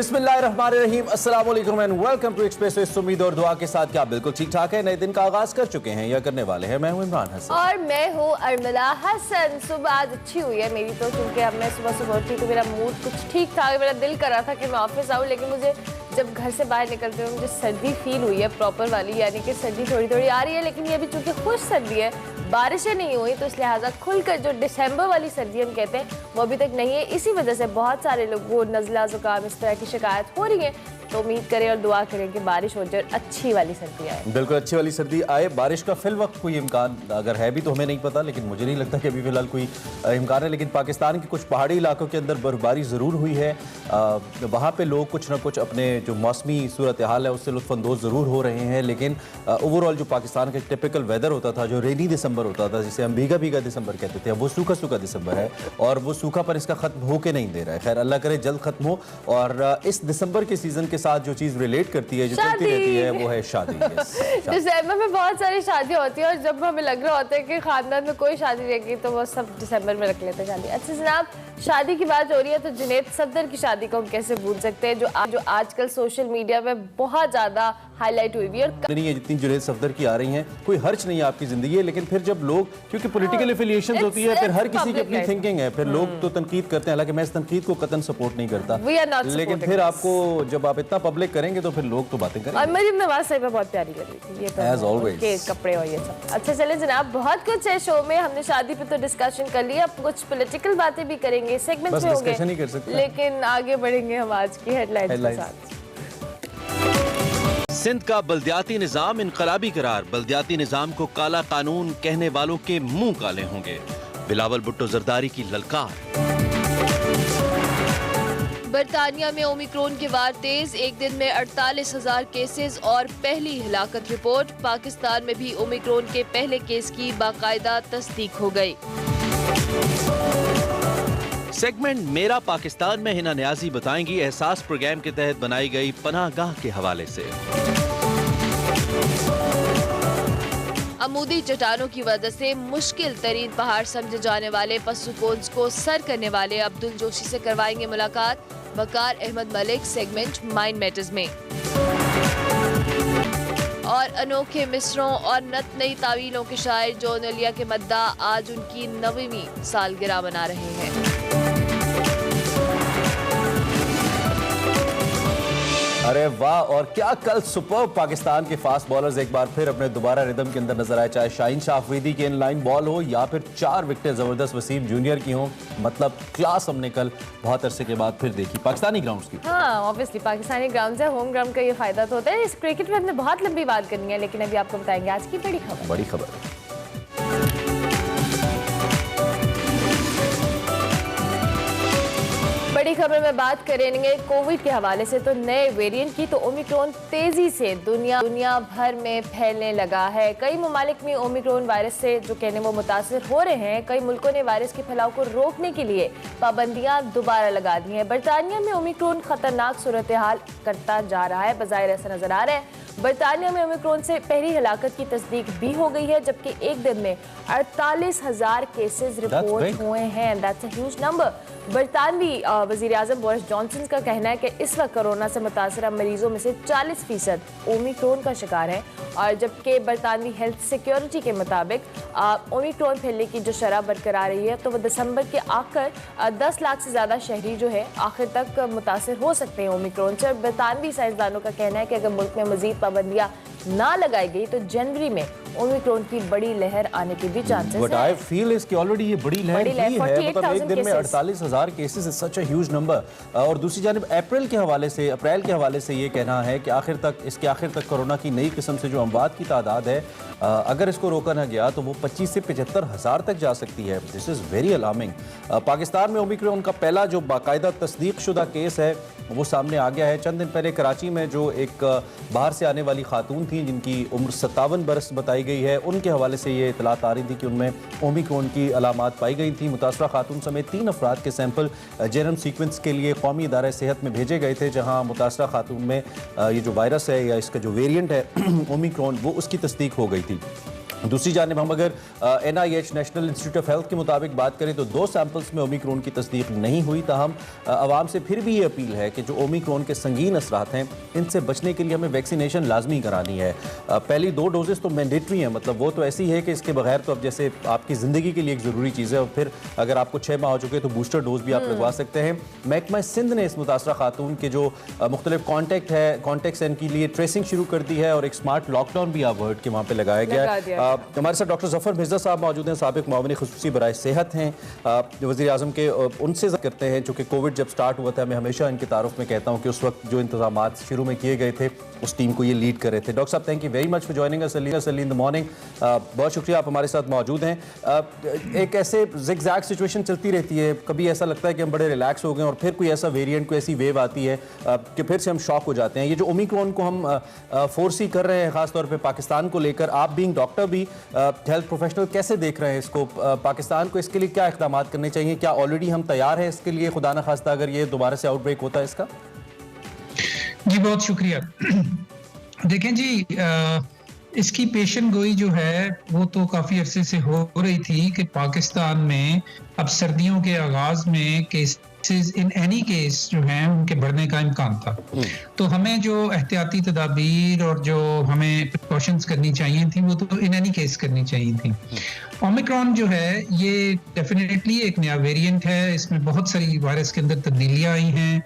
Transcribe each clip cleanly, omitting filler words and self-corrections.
बिस्मिल्लाहिर्रहमानिर्रहीम, अस्सलाम वालेकुम एंड वेलकम टू एक्सप्रेस। उम्मीद और दुआ के साथ क्या बिल्कुल ठीक ठाक है। नए दिन का आगाज कर चुके हैं या करने वाले हैं। मैं हूं इमरान हसन और मैं हूं अरमला हसन। सुबह आज अच्छी हुई है मेरी तो, क्योंकि अब मैं सुबह सुबह उठी तो मेरा मूड कुछ ठीक था। मेरा दिल कर रहा था कि मैं ऑफिस आऊँ, लेकिन मुझे जब घर से बाहर निकलते हुए मुझे सर्दी फील हुई है प्रॉपर वाली, यानी कि सर्दी थोड़ी थोड़ी आ रही है। लेकिन ये भी चूंकि खुश सर्दी है, बारिशें नहीं हुई, तो इस लिहाजा खुलकर जो दिसंबर वाली सर्दी हम कहते हैं वो अभी तक नहीं है। इसी वजह से बहुत सारे लोगों को नज़ला ज़ुकाम इस तरह की शिकायत हो रही है। तो उम्मीद करें और दुआ करें कि बारिश हो जाए, अच्छी वाली सर्दी आए। बिल्कुल अच्छी वाली सर्दी आए। बारिश का फिल वक्त कोई इम्कान अगर है भी तो हमें नहीं पता, लेकिन मुझे नहीं लगता कि अभी फिलहाल कोई इम्कान है। लेकिन पाकिस्तान के कुछ पहाड़ी इलाकों के अंदर बर्फबारी ज़रूर हुई है। वहाँ पे लोग कुछ ना कुछ अपने जो मौसमी सूरत हाल है उससे लुत्फ़अंदोज़ ज़रूर हो रहे हैं। लेकिन ओवरऑल जो पाकिस्तान का टिपिकल वेदर होता था, जो रेनी दिसंबर होता था, जिसे हम भीगा भीगा दिसंबर कहते थे, वो सूखा सूखा दिसंबर है और वो सूखापन इसका ख़त्म हो के नहीं दे रहा है। खैर अल्लाह करे जल्द ख़त्म हो। और इस दिसंबर के सीज़न के साथ जो चीज़ रिलेट करती है, जो चलती रहती है, वो है शादी। दिसंबर में बहुत सारी शादियाँ होती है और जब हमें लग रहा होता है कि खानदान में कोई शादी रहेगी तो वो सब दिसंबर में रख लेते हैं शादी। अच्छा जनाब, शादी की बात हो रही है तो जुनैद सफदर की शादी को हम कैसे भूल सकते हैं, जो आजकल सोशल मीडिया में बहुत ज़्यादा हाईलाइट हुई है। नहीं है जितनी जुनैद सफदर की आ रही हैं, कोई हर्ज नहीं है आपकी ज़िंदगी है। लेकिन फिर जब लोग, क्योंकि पॉलिटिकल एफिलिएशंस होती है, फिर हर किसी की अपनी थिंकिंग है, फिर लोग तो तनकीद करते हैं। हालांकि मैं इस तनकीद को कतन सपोर्ट नहीं करता, लेकिन फिर आपको जब आप इतना पब्लिक करेंगे तो फिर लोग तो बातें करेंगे। और मरीम नवाज साहिबा बहुत प्यारी लगी थी, ये तो एज ऑलवेज कपड़े और ये सब। अच्छा चले जनाब, बहुत कुछ है शो में। हमने शादी पे तो डिस्कशन कर लिया, अब कुछ पॉलिटिकल बातें भी करेंगे, सेगमेंट्स में होंगे, नहीं कर सकते। लेकिन आगे बढ़ेंगे हम आज की हेडलाइंस के साथ। सिंध का बल्दियाती निजाम इनकलाबी करार, बल्दियाती निजाम को काला कानून कहने वालों के मुंह काले होंगे, बिलावल भुट्टो जरदारी की ललकार। बरतानिया में ओमिक्रॉन के वार तेज, एक दिन में 48,000 केसेस और पहली हिलाकत रिपोर्ट। पाकिस्तान में भी ओमिक्रॉन के पहले केस की बाकायदा तस्दीक हो गई। सेगमेंट मेरा पाकिस्तान में हिना न्याजी बताएंगी एहसास प्रोग्राम के तहत बनाई गई पनाहगाह के हवाले से। अमूदी चट्टानों की वजह से मुश्किल तरीन पहाड़ समझे जाने वाले पसुकोंस को सर करने वाले अब्दुल जोशी से करवाएंगे मुलाकात। Waqar Ahmed Malik segment Mind Matters में। और अनोखे मिसरों और नत नई तावीलों के शायर जॉन अलिया के मद्दा आज उनकी 9वीं सालगिरह मना रहे हैं। अरे वाह, और क्या कल सुपर पाकिस्तान के फास्ट बॉलर्स एक बार फिर अपने दोबारा रिदम के अंदर नजर आए। चाहे शाहीन शाह अफरीदी की इनलाइन बॉल हो या फिर 4 विकेटें जबरदस्त वसीम जूनियर की हो, मतलब क्लास हमने कल बहुत अरसे के बाद फिर देखी पाकिस्तानी ग्राउंड्स की। हाँ ऑब्वियसली पाकिस्तानी ग्राउंड है, होम ग्राउंड का ये फायदा तो होता है। इस क्रिकेट में हमने बहुत लंबी बात करनी है, लेकिन अभी आपको बताएंगे आज की बड़ी खबर। बड़ी खबर में बात करेंगे कोविड के हवाले से। तो नए वेरिएंट की तो ओमिक्रॉन तेजी से दुनिया भर में फैलने लगा है। कई ममालिक में ओमिक्रॉन वायरस से जो कहने वो मुतासिर हो रहे हैं। कई मुल्कों ने वायरस के फैलाव को रोकने के लिए पाबंदियां दोबारा लगा दी हैं। बरतानिया में ओमिक्रॉन खतरनाक सूरत हाल करता जा रहा है, बज़ाहिर ऐसा नजर आ रहा है। बरतानिया में ओमिक्रॉन से पहली हिलाकत की तस्दीक भी हो गई है, जबकि एक दिन में 48,000 केसेस रिपोर्ट हुए हैं। That's a huge number. बरतानवी वज़ीर आज़म बोरिस जॉनसन का कहना है कि इस वक्त कोरोना से मुतासरा मरीजों में से 40% ओमिक्रॉन का शिकार हैं। और जबकि बरतानवी हेल्थ सिक्योरिटी के मुताबिक ओमिक्रॉन फैलने की जो शरह बरकरार रही है, तो वह दिसंबर के आखिर 10 लाख से ज़्यादा शहरी जो है आखिर तक मुतासर हो सकते हैं ओमिक्रॉन से। बरतानवी साइंसदानों का कहना है कि अगर मुल्क में मजीद पाबंदियां ना लगाई गई तो जनवरी में ओमिक्रॉन की बड़ी लहर आने के भी चांसेस हैं। बट आई फील इज कि ऑलरेडी ये बड़ी लहर ही है। मतलब एक दिन में 48,000 cases is such a huge number. और दूसरी जानिब अप्रैल के हवाले से ये कहना है कि आखिर तक कोरोना की नई किस्म से जो अमवात की तादाद है, अगर इसको रोका ना गया तो वो 25 से 75,000 तक जा सकती है। This is very alarming. Pakistan में ओमिक्रॉन का पहला जो बाकायदा तस्दीक शुदा केस है वो सामने आ गया है। चंद दिन पहले कराची में जो एक बाहर से आने वाली खातून थी जिनकी उम्र 57 बरस बताई गई है, उनके हवाले से ये इतलात आ रही थी कि उनमें ओमिक्रॉन की अलामात पाई गई थी। मुतासरा खातून समेत 3 अफराद के सैंपल जेनम सीक्वेंस के लिए कौमी इदारा सेहत में भेजे गए थे, जहाँ मुतासरा खातून में ये जो वायरस है या इसका जो वेरिएंट है ओमिक्रॉन, वो उसकी तस्दीक हो गई थी। दूसरी जानिब हम अगर NIH national institute of health के मुताबिक बात करें तो 2 सैंपल्स में ओमिक्रॉन की तस्दीक नहीं हुई। ताहम आवाम से फिर भी ये अपील है कि जो ओमिक्रॉन के संगीन असरात हैं इनसे बचने के लिए हमें वैक्सीनेशन लाजमी करानी है। पहली 2 डोजेस तो मैंडेटरी हैं, मतलब वो तो ऐसी है कि इसके बगैर तो अब जैसे आपकी ज़िंदगी के लिए एक ज़रूरी चीज़ है, और फिर अगर आपको 6 माह हो चुके तो बूस्टर डोज भी आप लगवा सकते हैं। महकमा सिंध ने इस मुतासरा खातून के जो मुख्तलिफ कॉन्टैक्ट्स हैं इनके लिए ट्रेसिंग शुरू कर दी है और एक स्मार्ट लॉकडाउन भी आप वर्ड के वहाँ पर लगाया गया है। हमारे साथ डॉक्टर ज़फ़र मिर्ज़ा साहब मौजूद हैं, साबिक़ मुआविन ख़ुसूसी बराए सेहत हैं, वज़ीर आज़म के। उनसे करते हैं चूँकि कोविड जब स्टार्ट हुआ था, मैं हमेशा इनके तारुफ में कहता हूँ कि उस वक्त जो इंतज़ामात शुरू में किए गए थे उस टीम को ये लीड कर रहे थे। डॉक्टर साहब, thank you very much for joining us early in the morning. बहुत शुक्रिया, आप हमारे साथ मौजूद हैं। एक ऐसे ज़िगज़ैग सिचुएशन चलती रहती है, कभी ऐसा लगता है कि हम बड़े रिलैक्स हो गए और फिर कोई ऐसा वेरिएंट, कोई ऐसी वेव आती है कि फिर से हम शॉक हो जाते हैं। ये जो ओमिक्रॉन को हम फोर्सी कर रहे हैं ख़ासतौर पर पाकिस्तान को लेकर, आप बीइंग डॉक्टर भी, हेल्थ प्रोफेशनल, कैसे देख रहे हैं इसको? पाकिस्तान को इसके लिए क्या इक़दामात करने चाहिए? क्या ऑलरेडी हम तैयार हैं इसके लिए, खुदा न खास्ता अगर ये दोबारा से आउटब्रेक होता है इसका? जी बहुत शुक्रिया। देखें जी, इसकी पेशन गोई जो है वो तो काफ़ी अरसे से हो रही थी कि पाकिस्तान में अब सर्दियों के आगाज़ में केसेस इन एनी केस जो हैं उनके बढ़ने का इम्कान था। तो हमें जो एहतियाती तदाबीर और जो हमें प्रिकॉशंस करनी चाहिए थी वो तो इन एनी केस करनी चाहिए थी। ओमिक्रॉन जो है ये डेफिनेटली एक नया वेरिएंट है, इसमें बहुत सारी वायरस के अंदर तब्दीलियाँ आई हैं।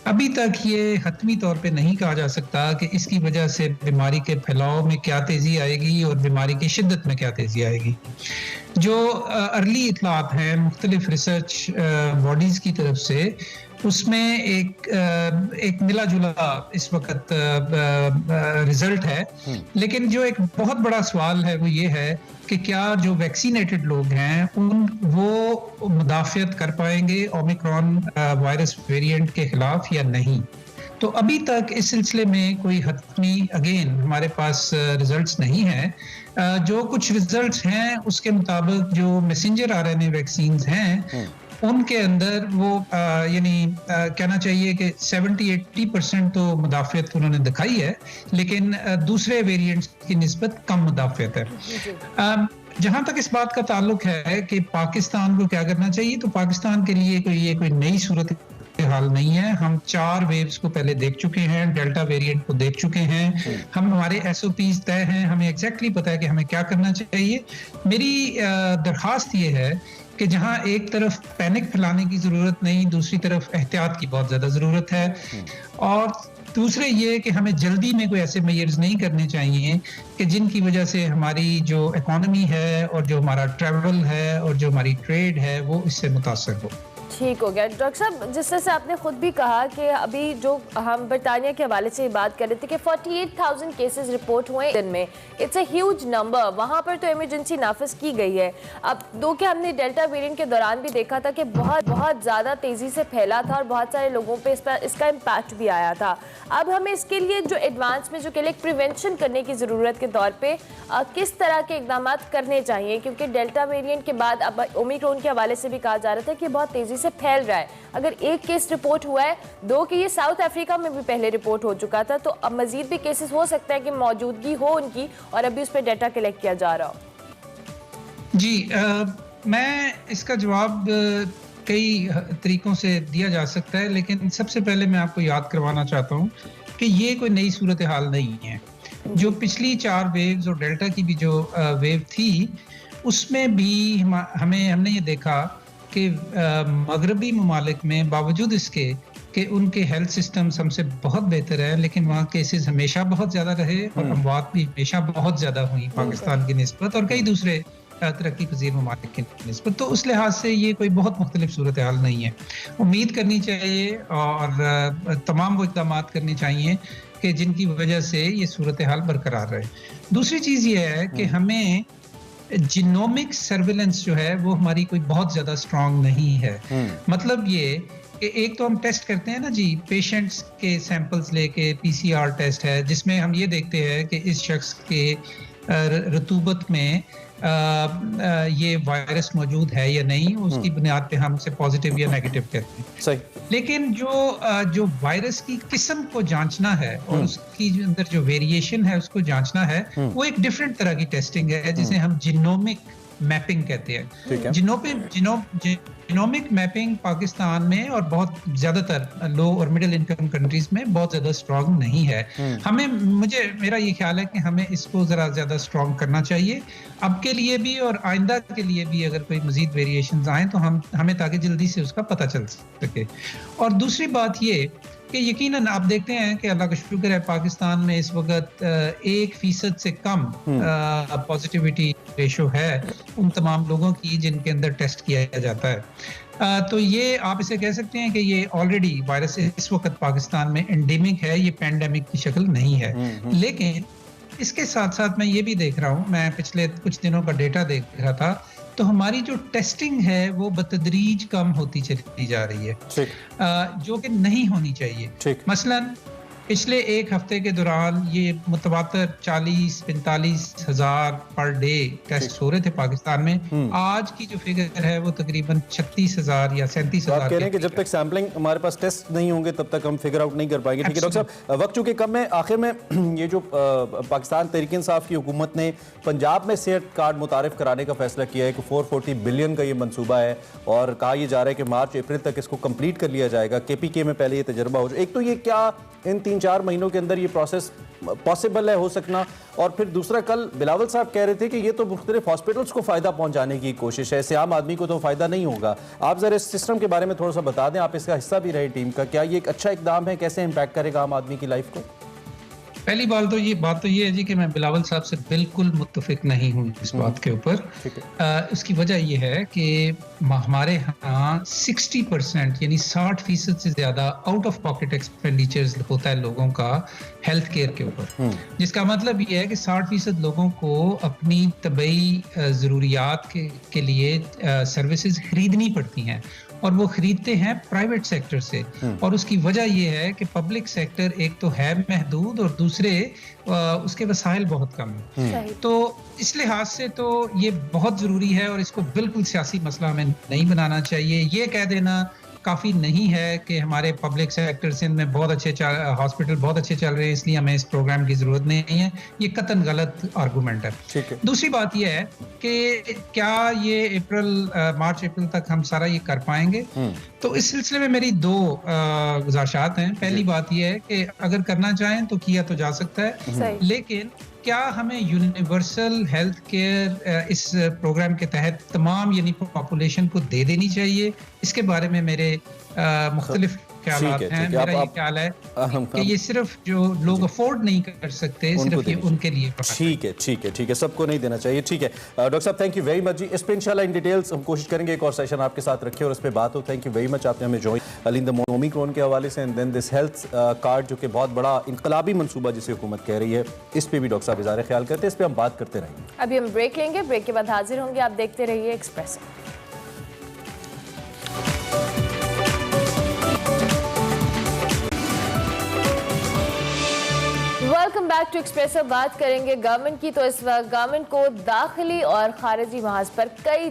अभी तक ये हतमी तौर पे नहीं कहा जा सकता कि इसकी वजह से बीमारी के फैलाव में क्या तेज़ी आएगी और बीमारी की शिद्दत में क्या तेज़ी आएगी। जो अर्ली इतलात हैं मुख्तलिफ रिसर्च बॉडीज़ की तरफ से, उसमें एक मिला जुला इस वक्त रिजल्ट है। लेकिन जो एक बहुत बड़ा सवाल है वो ये है कि क्या जो वैक्सीनेटेड लोग हैं वो मुदाफ़ियत कर पाएंगे ओमिक्रॉन वायरस वेरिएंट के खिलाफ या नहीं। तो अभी तक इस सिलसिले में कोई हतमी अगेन हमारे पास रिजल्ट्स नहीं है। जो कुछ रिजल्ट्स हैं उसके मुताबिक जो मैसेंजर RNA वैक्सीन्स हैं उनके अंदर वो यानी कहना चाहिए कि 70-80% तो मुदाफ़ियत उन्होंने दिखाई है, लेकिन दूसरे वेरिएंट्स की निस्बत कम मुदाफ़ियत है। जहाँ तक इस बात का ताल्लुक है कि पाकिस्तान को क्या करना चाहिए, तो पाकिस्तान के लिए कोई नई सूरत हाल नहीं है। हम 4 वेव्स को पहले देख चुके हैं, डेल्टा वेरिएंट को देख चुके हैं। हम हमारे SOPs तय हैं, हमें एग्जैक्टली पता है कि हमें क्या करना चाहिए। मेरी दरख्वास्त ये है कि जहाँ एक तरफ पैनिक फैलाने की ज़रूरत नहीं, दूसरी तरफ एहतियात की बहुत ज़्यादा ज़रूरत है। और दूसरे ये कि हमें जल्दी में कोई ऐसे मेजर्स नहीं करने चाहिए कि जिनकी वजह से हमारी जो इकोनॉमी है और जो हमारा ट्रैवल है और जो हमारी ट्रेड है वो इससे मुतासर हो। ठीक हो गया। डॉक्टर साहब, जिस तरह से आपने खुद भी कहा कि अभी जो हम बरतानिया के हवाले से बात कर रहे थे कि 48,000 केसेस रिपोर्ट हुए दिन में, इट्स अ ह्यूज नंबर। वहाँ पर तो इमरजेंसी नाफिज की गई है। अब दो कि हमने डेल्टा वेरिएंट के दौरान भी देखा था कि बहुत ज़्यादा तेज़ी से फैला था और बहुत सारे लोगों पे इसका इम्पैक्ट भी आया था। अब हमें इसके लिए जो एडवांस में जो के प्रिवेंशन करने की ज़रूरत के तौर पर किस तरह के इकदाम करने चाहिए, क्योंकि डेल्टा वेरिएंट के बाद अब ओमिक्रॉन के हवाले से भी कहा जा रहा था कि बहुत तेज़ी से फैल रहा है। अगर एक केस रिपोर्ट हुआ है, 2 कि ये साउथ अफ्रीका में भी पहले रिपोर्ट हो चुका था, तो अब मजीद भी केसेस हो सकता है कि मौजूदगी हो उनकी और अभी उस पर डाटा कलेक्ट किया जा रहा हो। जी मैं इसका जवाब कई तरीकों से दिया जा सकता है, लेकिन सबसे पहले मैं आपको याद करवाना चाहता हूँ कि ये कोई नई सूरत हाल नहीं है। जो पिछली 4 वेव्स और डेल्टा की भी जो वेव थी उसमें भी हमने ये देखा कि मगरबी ममालिक में बावजूद इसके कि उनके हेल्थ सिस्टम्स हमसे बहुत बेहतर है, लेकिन वहाँ केसेस हमेशा बहुत ज़्यादा रहे और अमवात भी हमेशा बहुत ज़्यादा हुई पाकिस्तान की निस्बत और कई दूसरे तरक्की पजीर ममालिक की निस्बत। तो उस लिहाज से ये कोई बहुत मुख्तलिफ सूरत हाल नहीं है। उम्मीद करनी चाहिए और तमाम वो इक़दाम करने चाहिए कि जिनकी वजह से ये सूरत हाल बरकरार रहे। दूसरी चीज़ ये है कि हमें जीनोमिक सर्विलेंस जो है वो हमारी कोई बहुत ज़्यादा स्ट्रॉन्ग नहीं है। मतलब ये कि एक तो हम टेस्ट करते हैं ना जी, पेशेंट्स के सैंपल्स लेके PCR टेस्ट है जिसमें हम ये देखते हैं कि इस शख्स के रतूबत में ये वायरस मौजूद है या नहीं, उसकी बुनियाद पे हम उसे पॉजिटिव या नेगेटिव कहते हैं। सही। लेकिन जो वायरस की किस्म को जांचना है और उसकी अंदर जो वेरिएशन है उसको जांचना है, वो एक डिफरेंट तरह की टेस्टिंग है जिसे हम जीनोमिक मैपिंग कहते हैं। जीनोमिक मैपिंग पाकिस्तान में और बहुत ज्यादातर लो और मिडिल इनकम कंट्रीज में बहुत ज्यादा स्ट्रांग नहीं है। मेरा ये ख्याल है कि हमें इसको जरा ज्यादा स्ट्रांग करना चाहिए, अब के लिए भी और आइंदा के लिए भी। अगर कोई मजीद वेरिएशंस आए तो हमें ताकि जल्दी से उसका पता चल सके। और दूसरी बात ये कि यकीनन आप देखते हैं कि अल्लाह का शुक्र है पाकिस्तान में इस वक्त 1% से कम पॉजिटिविटी रेशो है उन तमाम लोगों की जिनके अंदर टेस्ट किया जाता है। तो ये आप इसे कह सकते हैं कि ये ऑलरेडी वायरस इस वक्त पाकिस्तान में एंडेमिक है, ये पैंडेमिक की शक्ल नहीं है। लेकिन इसके साथ साथ मैं ये भी देख रहा हूँ, मैं पिछले कुछ दिनों का डेटा देख रहा था, तो हमारी जो टेस्टिंग है वो बतदरीज कम होती चली जा रही है, जो कि नहीं होनी चाहिए। मसलन पिछले एक हफ्ते के दौरान ये मुतवातर 40-45 हज़ार पर डे टेस्ट हो रहे थे पाकिस्तान में। आज की जो फिगर है वो तकरीबन 36,000 या 37,000। कह रहे हैं कि जब तक सैम्पलिंग हमारे पास टेस्ट नहीं होंगे तब तक हम फिगर आउट नहीं कर पाएंगे। ठीक है डॉक्टर साहब, वक्त चूंकि कम है, आखिर में ये जो पाकिस्तान तहरीक इंसाफ की हुकूमत ने पंजाब में सेहत कार्ड मुतारिफ कराने का फैसला किया है कि 440 बिलियन का ये मनसूबा है और कहा यह जा रहा है कि मार्च अप्रैल तक इसको कंप्लीट कर लिया जाएगा। KPK में पहले ये तजर्बा हो जाए। एक तो ये क्या इन 3-4 महीनों के अंदर ये प्रोसेस पॉसिबल है, हो सकना, और फिर दूसरा कल बिलावल साहब कह रहे थे कि ये तो मुख्तलिफ हॉस्पिटल्स को फ़ायदा पहुंचाने की कोशिश है, ऐसे आम आदमी को तो फ़ायदा नहीं होगा। आप ज़रा इस सिस्टम के बारे में थोड़ा सा बता दें, आप इसका हिस्सा भी रहे टीम का, क्या ये एक अच्छा इकदाम है, कैसे इम्पैक्ट करेगा आम आदमी की लाइफ को? पहली बात तो ये है जी कि मैं बिलावल साहब से बिल्कुल मुत्तफिक नहीं हूँ इस बात के ऊपर। इसकी वजह ये है कि हमारे यहाँ 60% यानी 60% से ज्यादा आउट ऑफ पॉकेट एक्सपेंडिचर्स होता है लोगों का हेल्थ केयर के ऊपर, जिसका मतलब ये है कि 60% लोगों को अपनी तबई ज़रूरियात के लिए सर्विसेज खरीदनी पड़ती हैं और वो खरीदते हैं प्राइवेट सेक्टर से। और उसकी वजह यह है कि पब्लिक सेक्टर एक तो है महदूद और दूसरे उसके वसाइल बहुत कम है। तो इस लिहाज से तो ये बहुत ज़रूरी है और इसको बिल्कुल सियासी मसला हमें नहीं बनाना चाहिए। ये कह देना काफ़ी नहीं है कि हमारे पब्लिक सेक्टर सिंध में बहुत अच्छे हॉस्पिटल बहुत अच्छे चल रहे हैं इसलिए हमें इस प्रोग्राम की ज़रूरत नहीं है, ये कतन गलत आर्गूमेंट है। दूसरी बात यह है कि क्या ये मार्च अप्रैल तक हम सारा ये कर पाएंगे? तो इस सिलसिले में मेरी 2 गुजारिशात हैं। पहली बात यह है कि अगर करना चाहें तो किया तो जा सकता है, लेकिन क्या हमें यूनिवर्सल हेल्थ केयर इस प्रोग्राम के तहत तमाम यानी पॉपुलेशन को दे देनी चाहिए? इसके बारे में मेरे मुख्तलिफ ख्यालात हैं। मेरा ये ख्याल है कि ये सिर्फ जो लोग अफोर्ड नहीं कर सकते सिर्फ ये उनके लिए। ठीक है, सबको नहीं देना चाहिए। ठीक है डॉक्टर साहब, थैंक यू वेरी मच जी। इस पे इंशाल्लाह इन डिटेल्स हम कोशिश करेंगे एक और सेशन आपके साथ रखें और इस पे बात हो। थैंक यू वेरी मच, आपने हमें ज्वाइन इन द ओमिक्रॉन के हवाले से and then this health card जो कि बहुत बड़ा इनकलाबी मनसूबा जिसे हुकूमत कह रही है, इस पे भी डॉक्टर साहब इज़ारे ख्याल करते हैं, इस पे हम बात करते रहेंगे। अभी हम ब्रेक लेंगे, ब्रेक के बाद हाजिर होंगे। आप देखते रहिए Expresso. Welcome back to Expresso. बात करेंगे गवर्नमेंट की। तो इस वक्त गवर्नमेंट को दाखिली और खारिजी महाज पर कई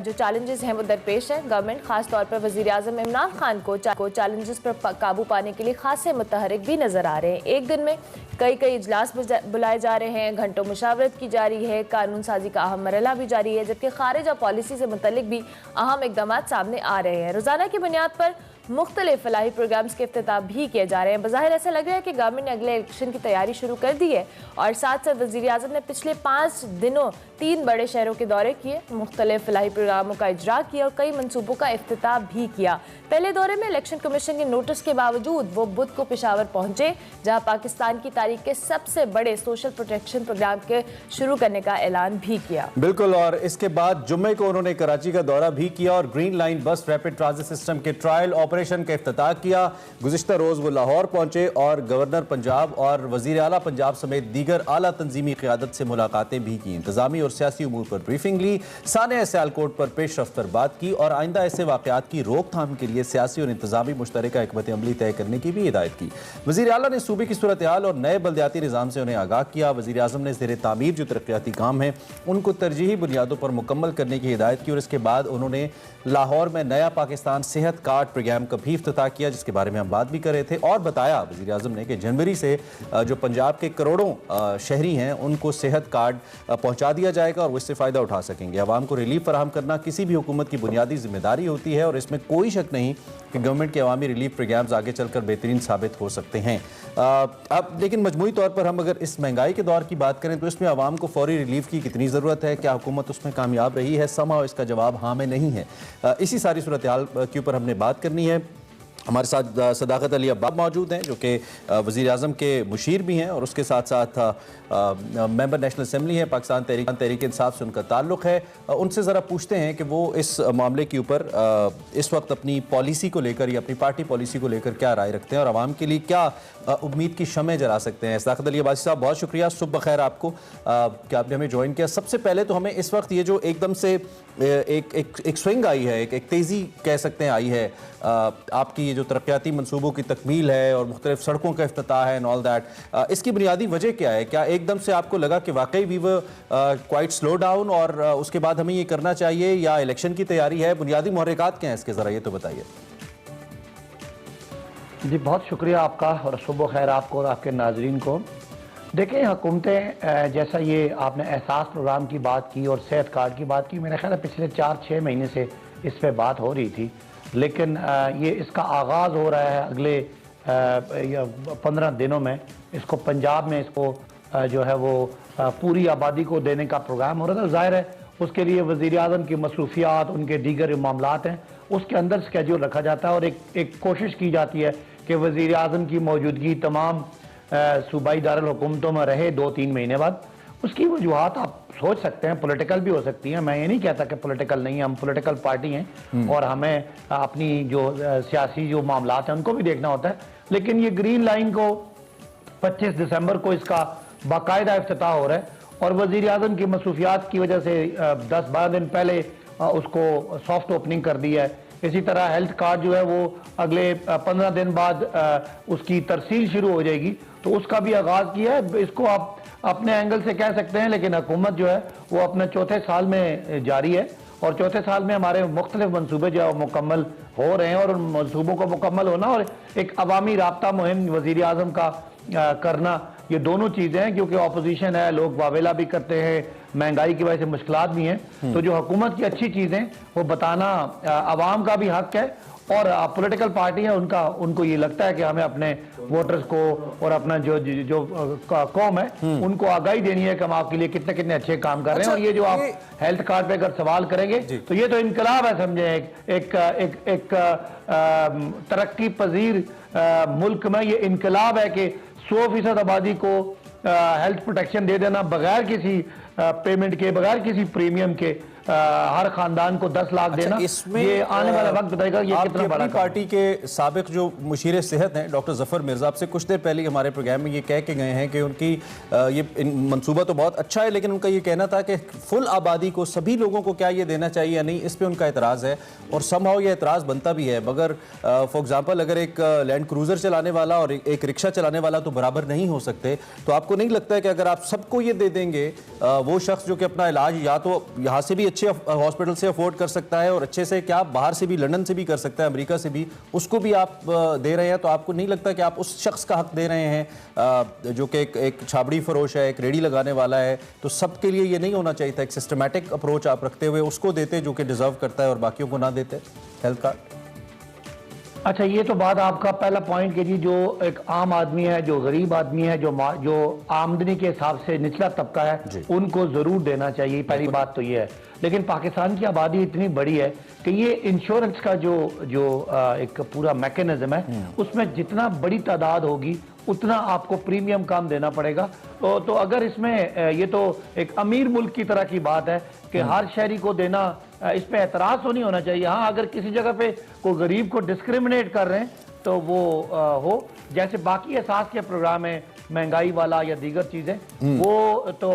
जो चैलेंजेस हैं वो दरपेश है। गवर्नमेंट खासतौर पर वज़ीर आज़म इमरान खान को चैलेंजेस पर काबू पाने के लिए खासे मुतहरिक भी नजर आ रहे हैं। एक दिन में कई इजलास बुलाए जा रहे हैं, घंटों मुशावरत की जा रही है, कानून साजी का अहम मरहला भी जारी है, जबकि खारिजा पॉलिसी से मुतल्लिक भी अहम इकदाम सामने आ रहे हैं। रोजाना की बुनियाद पर मुख्तलिफ फलाही प्रोग्राम्स के इफ्तिताह भी किए जा रहे हैं। बज़ाहिर ऐसा लग रहा है कि गवर्नमेंट ने अगले इलेक्शन की तैयारी शुरू कर दी है और साथ साथ वज़ीर आज़म ने पिछले 5 दिनों 3 बड़े शहरों के दौरे किए, मुख्तलिफ फलाही प्रोग्रामों का इजरा किया और कई मनसूबों का इफ्तिताह भी किया। पहले दौरे में इलेक्शन कमीशन के नोटिस के बावजूद वो बुध को पेशावर पहुंचे, जहां पाकिस्तान की तारीख के सबसे बड़े सोशल प्रोटेक्शन प्रोग्राम के शुरू करने का ऐलान भी किया। बिल्कुल, और इसके बाद जुम्मे को उन्होंने कराची का दौरा भी किया और ग्रीन लाइन बस रैपिड ट्रांजिट सिस्टम के ट्रायल ऑपरेशन का इफ्तिताह किया। गुज़िश्ता रोज़ वो लाहौर पहुंचे और गवर्नर पंजाब और वज़ीर आला पंजाब समेत दीगर आला तंजीमी क़ियादत से मुलाकातें भी की। इंतज़ामी और सियासी उमूर पर ब्रीफिंग ली, सानिया सियालकोट पर पेशरफ्त पर बात की और आइंदा ऐसे वाक़यात की रोकथाम के लिए सियासी और इंतज़ामी मुश्तरका हिकमत अमली तय करने की भी हिदायत की। वज़ीर आला ने सूबे की सूरत हाल और नए बल्दियाती निज़ाम से उन्हें आगाह किया। वज़ीर आज़म ने ज़ेर तामीर जो तरक्याती काम हैं उनको तरजीही बुनियादों पर मुकम्मल करने की हिदायत की और इसके बाद उन्होंने लाहौर में नया पाकिस्तान सेहत कार्ड प्रोग्राम का भी इफ्तिताह किया, जिसके बारे में हम बात भी कर रहे थे। और बताया वज़ीर आज़म ने कि जनवरी से जो पंजाब के करोड़ों शहरी हैं उनको सेहत कार्ड पहुँचा दिया जाएगा और वो इससे फ़ायदा उठा सकेंगे। आवाम को रिलीफ फराहम करना किसी भी हुकूमत की बुनियादी जिम्मेदारी होती है और इसमें कोई शक नहीं कि गवर्नमेंट के अवामी रिलीफ प्रोग्राम्स आगे चलकर बेहतरीन साबित हो सकते हैं। अब लेकिन मजमूई तौर पर हम अगर इस महंगाई के दौर की बात करें तो इसमें आवाम को फौरी रिलीफ की कितनी ज़रूरत है, क्या हुकूमत उसमें कामयाब रही है? समाओ इसका जवाब हाँ में नहीं है। इसी सारी सूरत हाल के ऊपर हमने बात करनी है। हमारे साथ सदाकत अली अब्बाब मौजूद हैं जो कि वज़ीर आज़म के मुशीर भी हैं और उसके साथ साथ मेंबर नेशनल असम्बली हैं, पाकिस्तान तहरीक इंसाफ से उनका ताल्लुक़ है। उनसे ज़रा पूछते हैं कि वो इस मामले के ऊपर इस वक्त अपनी पॉलिसी को लेकर या अपनी पार्टी पॉलिसी को लेकर क्या राय रखते हैं और आवाम के लिए क्या उम्मीद की शमें जला सकते हैं। सदाकत अली अब्बासी साहब, बहुत शुक्रिया, सुबह खैर आपको कि आपने हमें ज्वाइन किया। सबसे पहले तो हमें इस वक्त ये जो एकदम से एक स्विंग आई है, एक तेज़ी कह सकते हैं आई है, आपकी ये जो तरक्याती मंसूबों की तकमील है और मुख्तलिफ सड़कों का इफ्तिताह है एंड ऑल दैट, इसकी बुनियादी वजह क्या है? क्या एकदम से आपको लगा कि वाकई we were quite slow down और उसके बाद हमें ये करना चाहिए, या इलेक्शन की तैयारी है? बुनियादी मुहर्रिकात क्या हैं इसके, ज़रा ये तो बताइए। जी बहुत शुक्रिया आपका और सुबह खैर आपको और आपके नाजरीन को। देखें, हुकूमतें जैसा ये आपने एहसास प्रोग्राम की बात की और सेहत कार्ड की बात की, मेरा ख्याल है पिछले 4-6 महीने से इस पर बात हो रही थी, लेकिन ये इसका आगाज़ हो रहा है अगले 15 दिनों में। इसको पंजाब में इसको जो है वो पूरी आबादी को देने का प्रोग्राम हो रहा था। ज़ाहिर है उसके लिए वज़ीर आज़म की मसरूफियात, उनके दीगर मामलात हैं, उसके अंदर स्केड्यूल रखा जाता है और एक कोशिश की जाती है कि वज़ीर आज़म की मौजूदगी तमाम सूबाई दारुल हुकूमतों में रहे 2-3 महीने बाद। उसकी वजूहत आप सोच सकते हैं, पॉलिटिकल भी हो सकती हैं। मैं ये नहीं कहता कि पॉलिटिकल नहीं है, हम पॉलिटिकल पार्टी हैं और हमें अपनी जो सियासी जो मामलात हैं उनको भी देखना होता है। लेकिन ये ग्रीन लाइन को 25 दिसंबर को इसका बाकायदा इफ्तिताह हो रहा है और वज़ीर आज़म की मसरूफियात की वजह से 10-12 दिन पहले उसको सॉफ्ट ओपनिंग कर दी है। इसी तरह हेल्थ कार्ड जो है वो अगले 15 दिन बाद उसकी तरसील शुरू हो जाएगी, तो उसका भी आगाज़ किया है। इसको आप अपने एंगल से कह सकते हैं, लेकिन हुकूमत जो है वो अपने चौथे साल में जारी है और चौथे साल में हमारे मुख्तलिफ मनसूबे जो है मुकम्मल हो रहे हैं और उन मनसूबों को मुकम्मल होना और एक अवामी राब्ता मुहिम वज़ीर आज़म का करना, ये दोनों चीज़ें हैं। क्योंकि अपोजिशन है, लोग वावेला भी करते हैं, महंगाई की वजह से मुश्किलात भी हैं, तो जो हुकूमत की अच्छी चीज़ें वो बताना अवाम का भी हक है और पॉलिटिकल पार्टी है उनको ये लगता है कि हमें अपने वोटर्स को और अपना जो कौम है उनको आगाही देनी है कि हम आपके लिए कितने कितने अच्छे काम कर रहे हैं। और ये जो आप हेल्थ कार्ड पे अगर सवाल करेंगे तो ये तो इनकलाब है, समझे, एक तरक्की पजीर मुल्क में ये इनकलाब है कि 100% आबादी को हेल्थ प्रोटेक्शन दे देना बगैर किसी पेमेंट के, बगैर किसी प्रीमियम के, हर खानदान को 10 लाख देना। इसमें ये आने वाला वक्त बताएगा ये कितना बड़ा। पार्टी के साबिक जो मुशीर सेहत हैं डॉक्टर जफर मिर्जा, आपसे कुछ देर पहले हमारे प्रोग्राम में ये कह के गए हैं कि उनकी ये मंसूबा तो बहुत अच्छा है, लेकिन उनका ये कहना था कि फुल आबादी को, सभी लोगों को क्या ये देना चाहिए या नहीं, इस पर उनका एतराज़ है और समहाउ ये एतराज़ बनता भी है। मगर फॉर एग्जाम्पल अगर एक लैंड क्रूज़र चलाने वाला और एक रिक्शा चलाने वाला तो बराबर नहीं हो सकते, तो आपको नहीं लगता है कि अगर आप सबको ये दे देंगे, वो शख्स जो कि अपना इलाज या तो यहाँ से भी अच्छे हॉस्पिटल से अफोर्ड कर सकता है और अच्छे से क्या बाहर से भी, लंदन से भी कर सकता है, अमेरिका से भी, उसको भी आप दे रहे हैं, तो आपको नहीं लगता कि आप उस शख्स का हक दे रहे हैं जो कि एक छाबड़ी फरोश है, एक रेडी लगाने वाला है? तो सबके लिए ये नहीं होना चाहिए था, एक सिस्टमैटिक अप्रोच आप रखते हुए उसको देते जो कि डिजर्व करता है और बाकियों को ना देते हेल्थ कार्ड? अच्छा, ये तो बात आपका पहला पॉइंट कि जी जो एक आम आदमी है, जो गरीब आदमी है, जो आमदनी के हिसाब से निचला तबका है, उनको जरूर देना चाहिए, पहली बात तो ये है। लेकिन पाकिस्तान की आबादी इतनी बड़ी है कि ये इंश्योरेंस का जो एक पूरा मैकेनिज्म है, उसमें जितना बड़ी तादाद होगी उतना आपको प्रीमियम कम देना पड़ेगा। तो अगर इसमें ये तो एक अमीर मुल्क की तरह की बात है कि हर शहरी को देना इस पे एतराज़ तो नहीं होना चाहिए। हाँ, अगर किसी जगह पे कोई गरीब को डिस्क्रिमिनेट कर रहे हैं तो वो हो, जैसे बाकी एहसास के प्रोग्राम है महंगाई वाला या दीगर चीज़ें, वो तो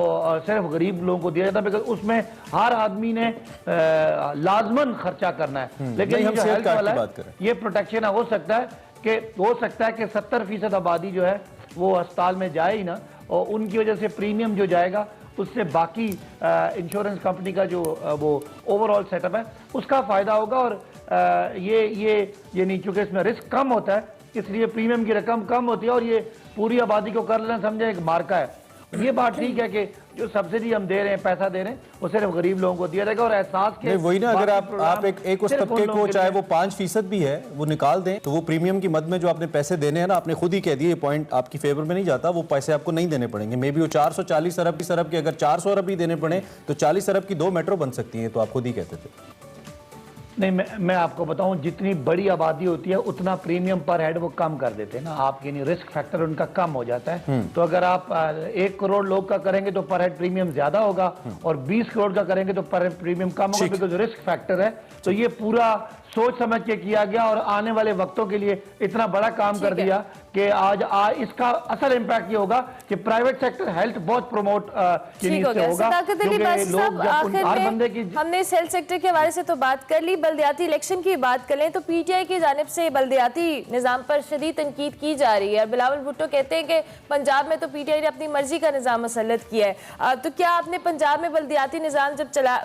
सिर्फ गरीब लोगों को दिया जाता है, बिकॉज उसमें हर आदमी ने लाजमन खर्चा करना है। लेकिन हम जो सेहत हेल्थ कार्ड वाला की है, बात करें। ये प्रोटेक्शन हो सकता है कि 70% आबादी जो है वो अस्पताल में जाए ही ना, और उनकी वजह से प्रीमियम जो जाएगा उससे बाकी इंश्योरेंस कंपनी का जो वो ओवरऑल सेटअप है उसका फ़ायदा होगा। और ये नहीं, चूँकि इसमें रिस्क कम होता है इसलिए प्रीमियम की रकम कम होती है, और ये पूरी आबादी को कर लेना समझे एक मार्का है। ये बात ठीक है कि जो सब्सिडी हम दे रहे हैं, पैसा दे रहे हैं, वो सिर्फ गरीब लोगों को दिया जाएगा। और एहसास के नहीं, वही ना, अगर बाकी आप एक उस सिर्फ उन तबके लोगों को के चाहे लिए- वो 5% भी है वो निकाल दें तो वो प्रीमियम की मद में जो आपने पैसे देने हैं ना, आपने खुद ही कह दिए, ये पॉइंट आपकी फेवर में नहीं जाता, वो पैसे आपको नहीं देने पड़ेंगे। मे बी वो 440 अरब के अगर 400 अरब भी देने पड़े तो 40 अरब की 2 मेट्रो बन सकती हैं, तो आप खुद ही कहते थे। नहीं, मैं आपको बताऊं, जितनी बड़ी आबादी होती है उतना प्रीमियम पर हेड वो कम कर देते हैं ना, आपके नहीं, रिस्क फैक्टर उनका कम हो जाता है। तो अगर आप 1 करोड़ लोग का करेंगे तो पर हेड प्रीमियम ज्यादा होगा, और 20 करोड़ का करेंगे तो पर हेड प्रीमियम कम होगा, बिकॉज रिस्क फैक्टर है। तो ये पूरा सोच समझ के किया गया, और आने वाले वक्तों के लिए इतना बड़ा काम कर दिया कि आज इसका असल इम्पैक्ट ये होगा कि प्राइवेट सेक्टर हेल्थ बहुत प्रमोट ठीक हो गया। सदाकत अली बासी साहब, आखिर में हमने इस हेल्थ सेक्टर के हवाले से तो बात कर ली, बल्दियाती इलेक्शन की बात कर लें तो पीटीआई की जानिब से बल्दियाती निज़ाम पर शदीद तनकीद की जा रही है। बिलावल भुट्टो कहते हैं कि पंजाब में तो पीटीआई ने अपनी मर्जी का निज़ाम मुसल्लत किया है, तो क्या आपने पंजाब में बल्दियाती निज़ाम जब चला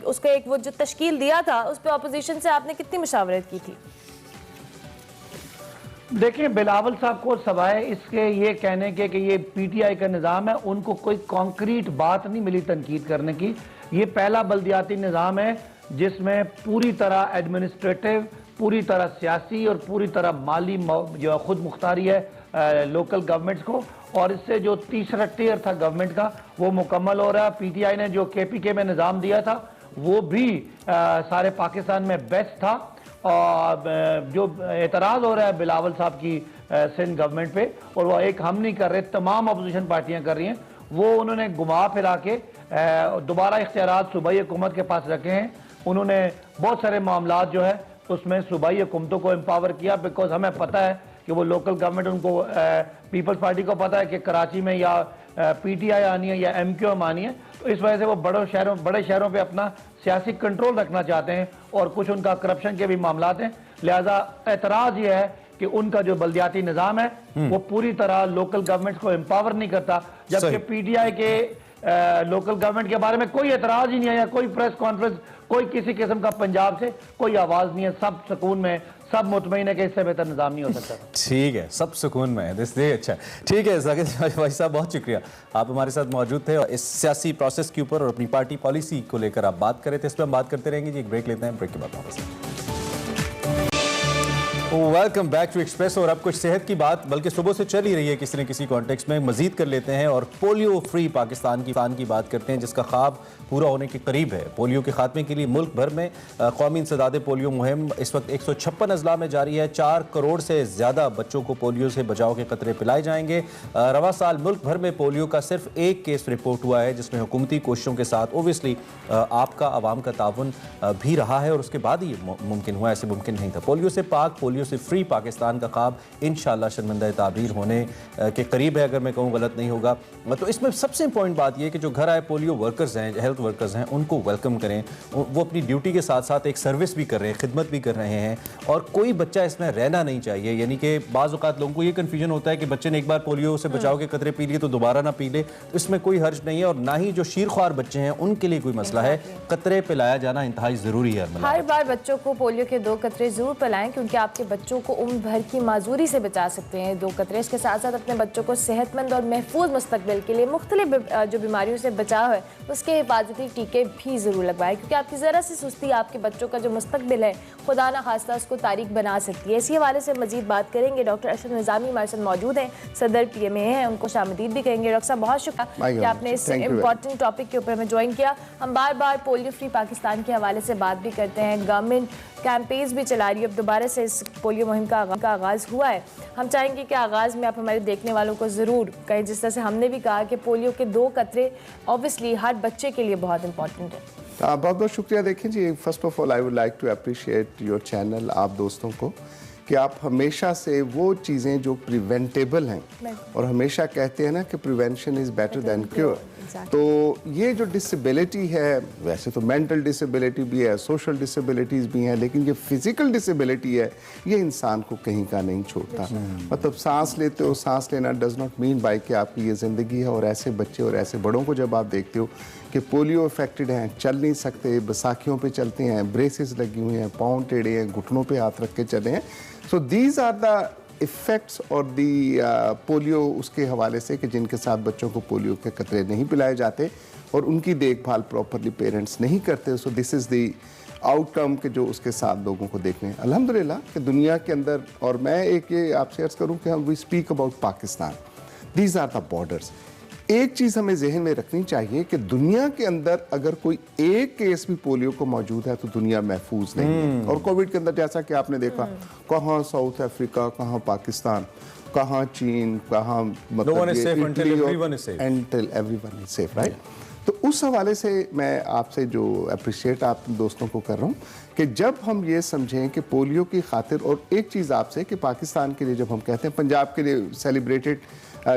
उसका एक वो जो तश्कील दिया था उस पर अपोजिशन से आपने कितनी मुशावरत की थी? देखिए, बिलावल साहब को सवाए इसके ये कहने के कि ये पीटीआई का निज़ाम है, उनको कोई कॉन्क्रीट बात नहीं मिली तनकीद करने की। ये पहला बल्दियाती निज़ाम है जिसमें पूरी तरह एडमिनिस्ट्रेटिव, पूरी तरह सियासी और पूरी तरह माली जो खुद मुख्तारी है लोकल गवर्नमेंट्स को, और इससे जो तीसरा टियर था गवर्नमेंट का वो मुकम्मल हो रहा है। पीटीआई ने जो केपीके में निज़ाम दिया था वो भी सारे पाकिस्तान में बेस्ट था, और जो एतराज़ हो रहा है बिलावल साहब की सिंध गवर्नमेंट पे, और वो एक हम नहीं कर रहे, तमाम अपोजिशन पार्टियां कर रही हैं, वो उन्होंने घुमा फिरा के दोबारा इख्तियारात सूबाई हुकूमत के पास रखे हैं। उन्होंने बहुत सारे मामलात जो है उसमें सूबाई हुकूमतों को एम्पावर किया, बिकॉज हमें पता है कि वो लोकल गवर्नमेंट, उनको पीपल्स पार्टी को पता है कि कराची में या पीटीआई आनी है या एमक्यूएम आनी है, तो इस वजह से वो बड़े शहरों पे अपना सियासी कंट्रोल रखना चाहते हैं, और कुछ उनका करप्शन के भी मामलात हैं। लिहाजा एतराज़ ये है कि उनका जो बल्दियाती निज़ाम है वो पूरी तरह लोकल गवर्नमेंट को एम्पावर नहीं करता, जबकि पीटीआई के लोकल गवर्नमेंट के बारे में कोई एतराज़ ही नहीं आया, कोई प्रेस कॉन्फ्रेंस, कोई किसी किस्म का पंजाब से कोई आवाज़ नहीं है, सब सुकून में, सब मुतमईन है कि इससे बेहतर निज़ाम नहीं हो सकता। ठीक है, सब सुकून में है, इसलिए अच्छा। ठीक है साकिब भाई साहब, बहुत शुक्रिया, आप हमारे साथ मौजूद थे और इस सियासी प्रोसेस के ऊपर और अपनी पार्टी पॉलिसी को लेकर आप बात कर रहे थे, इस पर हम बात करते रहेंगे जी। एक ब्रेक लेते हैं, ब्रेक के बाद वापस। Welcome back to Express. और अब कुछ सेहत की बात बल्कि सुबह से चल ही रही है किसी न किसी कॉन्टेक्स्ट में, मजीद कर लेते हैं और पोलियो फ्री पाकिस्तान की बात करते हैं, जिसका ख्वाब पूरा होने के करीब है। पोलियो के खात्मे के लिए मुल्क भर में कौमी इंसदाद पोलियो मुहिम इस वक्त 156 अजला में जारी है। 4 करोड़ से ज़्यादा बच्चों को पोलियो से बचाव के कतरे पिलाए जाएंगे। रवा साल मुल्क भर में पोलियो का सिर्फ 1 केस रिपोर्ट हुआ है, जिसमें हुकूमती कोशिशों के साथ ओबियसली आपका आवाम का ताउन भी रहा है, और उसके बाद ही मुमकिन हुआ, ऐसे मुमकिन नहीं था। पोलियो से पाक, पोलियो से फ्री पाकिस्तान का ख्वाब इंशाअल्लाह शर्मिंदा ताबीर होने के करीब है, अगर मैं कहूँ गलत नहीं होगा। तो इसमें सबसे इंपॉर्टेंट बात यह है कि जो घर आए पोलियो वर्कर्स हैं, हेल्थ वर्कर्स हैं, उनको वेलकम करें। वो अपनी ड्यूटी के साथ साथ एक सर्विस भी कर रहे हैं, खिदमत भी कर रहे हैं, और कोई बच्चा इसमें रहना नहीं चाहिए। यानी कि बाज़ औक़ात लोगों को ये कन्फ्यूजन होता है कि बच्चे ने एक बार पोलियो से बचाव के कतरे पी लिए तो दोबारा ना पी ले, तो इसमें कोई हर्ज नहीं है, और ना ही जो शीरख्वार बच्चे हैं उनके लिए कोई मसला है। कतरे पिलाया जाना इंतहाई ज़रूरी है। हर बार बच्चों को पोलियो के 2 कतरे ज़रूर पिलाएं, क्योंकि आपके बच्चों को उम्र भर की माजूरी से बचा सकते हैं 2 कतरे। इसके साथ साथ अपने बच्चों को सेहतमंद और महफूज मुस्तकबिल के लिए मुख्तलिफ जो बीमारियों से बचाव है उसके हिफाजती टीके भी ज़रूर लगवाएं, क्योंकि आपकी ज़रा सी सुस्ती आपके बच्चों का जो मुस्तकबिल है खुदा न खास्ता उसको तारीख बना सकती है। इसी हवाले से मजीद बात करेंगे। डॉक्टर अरशद निज़ामी हमारे साथ मौजूद हैं, सदर PMA हैं, उनको खुशामदीद भी कहेंगे। डॉक्टर साहब, बहुत शुक्रिया कि आपने इस इंपॉर्टेंट टॉपिक के ऊपर हमें ज्वाइन किया। हम बार बार पोलियो फ्री पाकिस्तान के हवाले से बात भी करते हैं, गवर्नमेंट कैंपेन्स भी चला रही है, अब दोबारा से इस पोलियो मुहिम का आगाज़ हुआ है। हम चाहेंगे कि आगाज़ में आप हमारे देखने वालों को ज़रूर कहें, जिस तरह से हमने भी कहा कि पोलियो के 2 कतरे ऑब्वियसली हर बच्चे के लिए बहुत इंपॉर्टेंट है। बहुत बहुत शुक्रिया। देखें जी, first of all I would like to appreciate your channel, आप दोस्तों को, कि आप हमेशा से वो चीज़ें जो प्रिवेंटेबल हैं, और हमेशा कहते हैं ना कि prevention is better than cure. तो ये जो डिसेबिलिटी है, वैसे तो मेंटल डिसेबिलिटी भी है, सोशल डिसेबिलिटीज़ भी हैं, लेकिन ये फिजिकल डिसेबिलिटी है, ये इंसान को कहीं का नहीं छोड़ता। मतलब सांस लेते हो, सांस लेना डज नॉट मीन बाय कि आपकी ये ज़िंदगी है। और ऐसे बच्चे और ऐसे बड़ों को जब आप देखते हो कि पोलियो अफेक्टेड हैं, चल नहीं सकते, बैसाखियों पे चलते हैं, ब्रेसेस लगी हुई हैं, पाँव टेढ़े हैं, घुटनों पे हाथ रख के चले हैं, so these are the effects और दी पोलियो उसके हवाले से कि जिनके साथ बच्चों को पोलियो के कतरे नहीं पिलाए जाते और उनकी देखभाल प्रॉपरली पेरेंट्स नहीं करते। So this is the outcome के जो उसके साथ लोगों को देखने हैं। अल्हम्दुलिल्लाह कि दुनिया के अंदर, और मैं एक ये आपसे अर्ज़ करूँ कि हम we speak about Pakistan, these are the borders. एक चीज़ हमें जहन में रखनी चाहिए कि दुनिया के अंदर अगर कोई एक केस भी पोलियो को मौजूद है तो दुनिया महफूज नहीं है। और कोविड के अंदर जैसा कि आपने देखा, कहाँ साउथ अफ्रीका, कहाँ पाकिस्तान, कहाँ चीन, कहाँ मतलब until everyone is safe, right. तो उस हवाले से मैं आपसे जो अप्रिशिएट आप दोस्तों को कर रहा हूँ कि जब हम ये समझें कि पोलियो की खातिर, और एक चीज़ आपसे कि पाकिस्तान के लिए जब हम कहते हैं, पंजाब के लिए सेलिब्रेटेड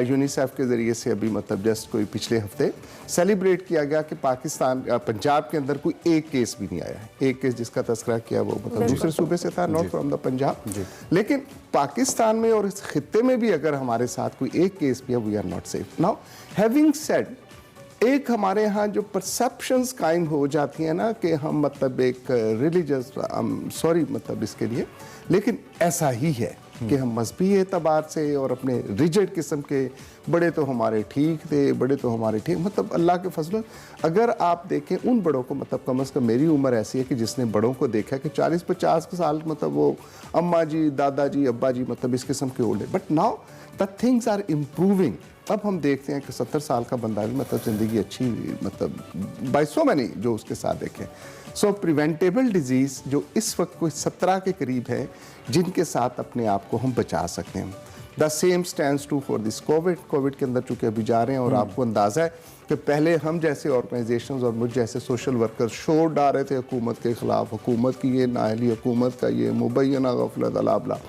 यूनिसेफ के ज़रिए से अभी मतलब जस्ट कोई पिछले हफ्ते सेलिब्रेट किया गया कि पाकिस्तान पंजाब के अंदर कोई एक केस भी नहीं आया है। एक केस जिसका तस्करा किया वो मतलब दूसरे सूबे से था, नॉट फ्रॉम द पंजाब। लेकिन पाकिस्तान में और इस खित्ते में भी अगर हमारे साथ कोई एक केस भी है, we are not safe. Now having said, एक हमारे यहाँ जो परसेप्शंस कायम हो जाती हैं ना कि हम मतलब एक रिलीजियस, सॉरी मतलब इसके लिए, लेकिन ऐसा ही है कि हम मजहबी एतबार से और अपने रिजिड किस्म के, बड़े तो हमारे ठीक थे, बड़े तो हमारे ठीक, मतलब अल्लाह के फजल। अगर आप देखें उन बड़ों को, मतलब कम अज़ कम मेरी उम्र ऐसी है कि जिसने बड़ों को देखा कि 40-50 साल मतलब वो अम्मा जी, दादाजी, अब्बा जी मतलब इस किस्म के ओल्ड है। But now the things are improving. अब हम देखते हैं कि 70 साल का बंदा भी मतलब ज़िंदगी अच्छी, मतलब बाईसों में नहीं जो उसके साथ देखें। सो प्रिवेंटेबल डिजीज़ जो इस वक्त कोई 17 के करीब है जिनके साथ अपने आप को हम बचा सकते हैं। The same stands to for this Covid के अंदर चूँकि अभी जा रहे हैं और आपको अंदाज़ा है कि पहले हम जैसे ऑर्गेनाइजेशंस और मुझ जैसे सोशल वर्कर्स शोर डाल रहे थे हुकूमत के ख़िलाफ़, हुकूमत की ये नाअहली, हुकूमत का ये मुबैना गफलत अलाबला।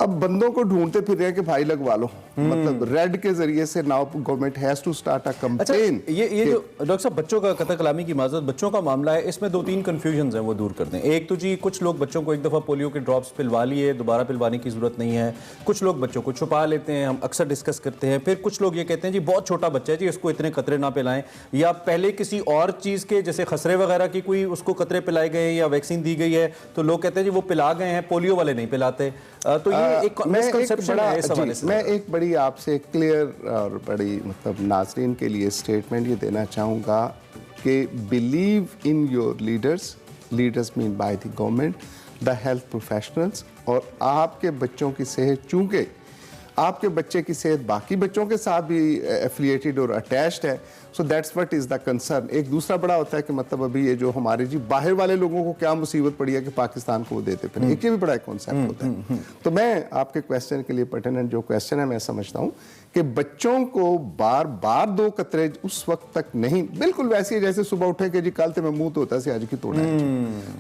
अब बंदों को ढूंढते फिर रहे हैं कि भाई लगवा लो, मतलब रेड के जरिए से now government has to start a campaign. ये जो डॉक्टर साहब बच्चों का कतल कलामी की माजरत, बच्चों का मामला है, इसमें 2-3 कंफ्यूजन्स हैं, वो दूर कर दें। एक तो जी कुछ लोग बच्चों को एक दफ़ा पोलियो के ड्रॉप्स पिलवा लिए, दोबारा पिलवाने की ज़रूरत नहीं है। कुछ लोग बच्चों को छुपा लेते हैं, हम अक्सर डिस्कस करते हैं। फिर कुछ लोग ये कहते हैं जी बहुत छोटा बच्चा है जी, इसको इतने कतरे ना पिलाएं, या पहले किसी और चीज़ के जैसे खसरे वगैरह की कोई उसको कतरे पिलाए गए हैं या वैक्सीन दी गई है तो लोग कहते हैं जी वो पिला गए हैं, पोलियो वाले नहीं पिलाते। तो ये एक मिसकंसेप्शन है इस हवाले से। मैं एक बड़ी आपसे क्लियर और बड़ी मतलब नाज़रीन के लिए स्टेटमेंट ये देना चाहूँगा कि believe in your leaders mean by the government, the health professionals, और आपके बच्चों की सेहत, चूँकि आपके बच्चे की सेहत बाकी बच्चों के साथ भी एफिलिएटेड और अटैच्ड है, so that's what is the concern. एक दूसरा बड़ा होता है कि मतलब अभी ये जो हमारे जी बाहर वाले लोगों को क्या मुसीबत पड़ी है कि पाकिस्तान को वो देते फिर, एक ये भी बड़ा कॉन्सेप्ट होता है। तो मैं आपके क्वेश्चन के लिए पर्टिनेंट जो क्वेश्चन है मैं समझता हूँ कि बच्चों को बार बार 2 कतरे उस वक्त तक नहीं, बिल्कुल वैसे ही जैसे सुबह उठे कि जी कल तो मैं मुंह धोता से आज की तोड़ा।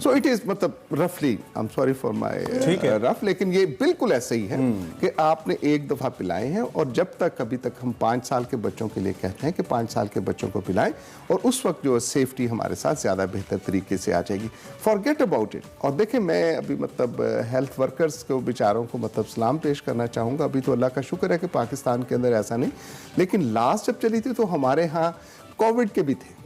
सो इट इज मतलब रफली, I am sorry for my rough, लेकिन ये बिल्कुल ऐसे ही है कि आपने एक दफा पिलाए हैं, और जब तक अभी तक हम 5 साल के बच्चों के लिए कहते हैं कि 5 साल के बच्चों को पिलाएं, और उस वक्त जो सेफ्टी हमारे साथ ज्यादा बेहतर तरीके से आ जाएगी। Forget about it. और देखें मैं अभी मतलब हेल्थ वर्कर्स को बेचारों को मतलब सलाम पेश करना चाहूँगा। अभी तो अल्लाह का शुक्र है कि पाकिस्तान के अंदर ऐसा नहीं, लेकिन लास्ट जब चली थी तो हमारे यहाँ कोविड के भी थे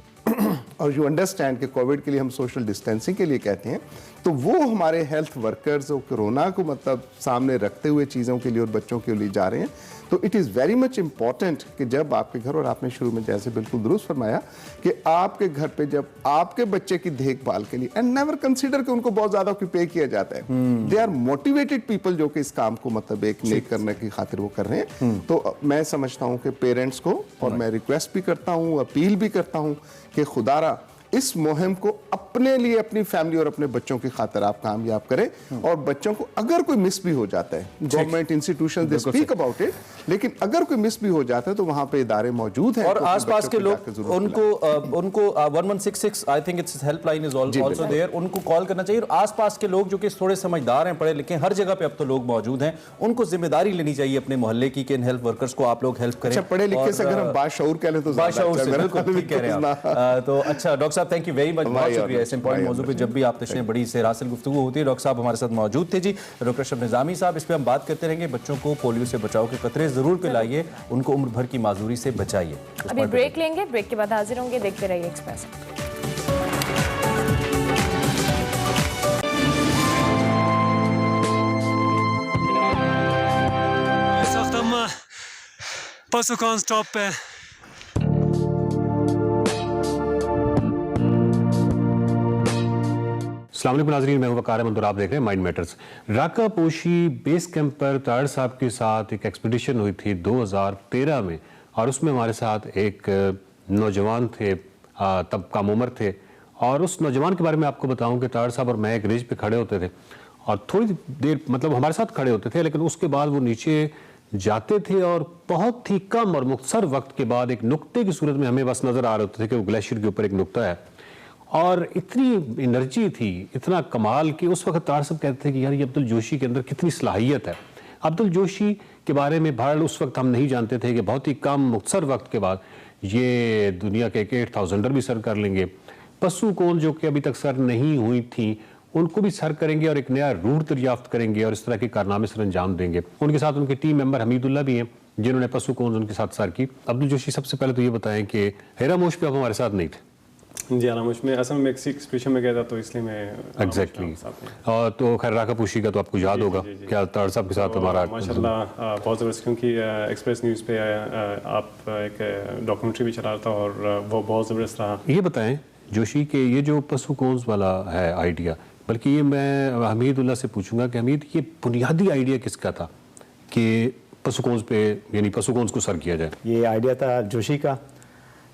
और यू अंडरस्टैंड कि कोविड के लिए हम सोशल डिस्टेंसिंग के लिए कहते हैं, तो वो हमारे हेल्थ वर्कर्स और कोरोना को मतलब सामने रखते हुए चीज़ों के लिए और बच्चों के लिए जा रहे हैं। तो it is very much important कि जब आपके घर, और आपने शुरू में जैसे बिल्कुल दुरुस्त फरमाया कि आपके घर पे जब आपके बच्चे की देखभाल के लिए, एंड नेवर कंसीडर कि उनको बहुत ज़्यादा पे किया जाता है, दे आर मोटिवेटेड पीपल जो कि इस काम को मतलब एक नेक करने की खातिर वो कर रहे हैं। तो मैं समझता हूँ कि पेरेंट्स को, और मैं रिक्वेस्ट भी करता हूँ, अपील भी करता हूँ कि खुदारा इस मुहिम को अपने लिए, अपनी फैमिली और अपने बच्चों की खातिर आप कामयाब करें। और बच्चों को अगर कोई मिस भी हो जाता है, government institution they speak about it, लेकिन अगर कोई मिस भी हो जाता है तो वहां पे इदारे मौजूद हैं और आसपास के लोग उनको 1166 I think it's helpline is also there, उनको कॉल करना चाहिए। और आसपास के लोग जो कि थोड़े समझदार हैं, पढ़े लिखे, हर जगह पे अब तो लोग मौजूद हैं, उनको जिम्मेदारी लेनी चाहिए अपने मोहल्ले की कि इन हेल्थ वर्कर्स को आप लोग हेल्प करें। अच्छा, पढ़े लिखे से अगर हम बाशऊर कह लें तो बाशऊर से बिल्कुल ठीक कह रहे हैं आप। तो अच्छा डॉक्टर साहब, थैंक यू वेरी मच, बहुत शुक्रिया। इस इंपॉर्टेंट मौजू पे जब भी आप तशरीफ बड़ी से रासिल गुफ्तगू होती है, डॉक्टर साहब हमारे साथ मौजूद थे जी, डॉक्टर अशरफ निज़ामी साहब। इस पर हम बात करते रहेंगे। बच्चों को पोलियो से बचाव के खतरे जरूर पिलाइए, उनको उम्र भर की माजूरी से बचाइए। अभी ब्रेक लेंगे, ब्रेक के बाद हाजिर होंगे। देखते रहिए एक्सप्रेस। इस वक्त हम पसुकॉन स्टॉप पे अस्सलाम वालेकुम नाज़रीन, मैं हूं वकार अहमद और आप देख रहे हैं माइंड मैटर्स। राका पोशी बेस कैंप पर ताड़ साहब के साथ एक एक्सपीडिशन हुई थी 2013 में, और उसमें हमारे साथ एक नौजवान थे, तब कम उम्र थे। और उस नौजवान के बारे में आपको बताऊं कि ताड़ साहब और मैं एक रिज पे खड़े होते थे और थोड़ी देर मतलब हमारे साथ खड़े होते थे, लेकिन उसके बाद वो नीचे जाते थे और बहुत ही कम और मुख्तसर वक्त के बाद एक नुक्ते की सूरत में हमें बस नज़र आ रहे होते थे कि वो ग्लेशियर के ऊपर एक नुक्ता है। और इतनी एनर्जी थी, इतना कमाल कि उस वक्त तार साहब कहते थे कि यार ये अब्दुल जोशी के अंदर कितनी सलाहियत है। अब्दुल जोशी के बारे में भारत उस वक्त हम नहीं जानते थे कि बहुत ही कम मुख्तसर वक्त के बाद ये दुनिया के 8000 भी सर कर लेंगे। पशु कौन जो कि अभी तक सर नहीं हुई थी उनको भी सर करेंगे और एक नया रूट दरियाफ्त करेंगे और इस तरह के कारनामे सर अंजाम देंगे। उनके साथ उनके टीम मेंबर हमीदुल्लाह भी हैं जिन्होंने पशु कौन उनके साथ सर की। अब्दुल जोशी, सबसे पहले तो ये बताएं कि हेरामोश पे आप हमारे साथ नहीं थे। जी, आरामोश में असल में एक्सप्रेशन में गया था तो इसलिए मैं एग्जैक्टली और तो खैर राका पोशी का तो आपको याद होगा क्या ताड़ साहब के साथ तो हमारा माशाल्लाह बहुत ज़बरदस्त, क्योंकि एक्सप्रेस न्यूज़ पे आप एक डॉक्यूमेंट्री भी चला रहा था और वो बहुत ज़बरदस्त रहा। ये बताएं जोशी के ये जो पशु कौंस वाला है आइडिया, बल्कि ये मैं हमीदुल्लाह से पूछूंगा कि हमीद ये बुनियादी आइडिया किसका था कि पशु कौंस पे यानी पशु कौंस को सर किया जाए? ये आइडिया था जोशी का।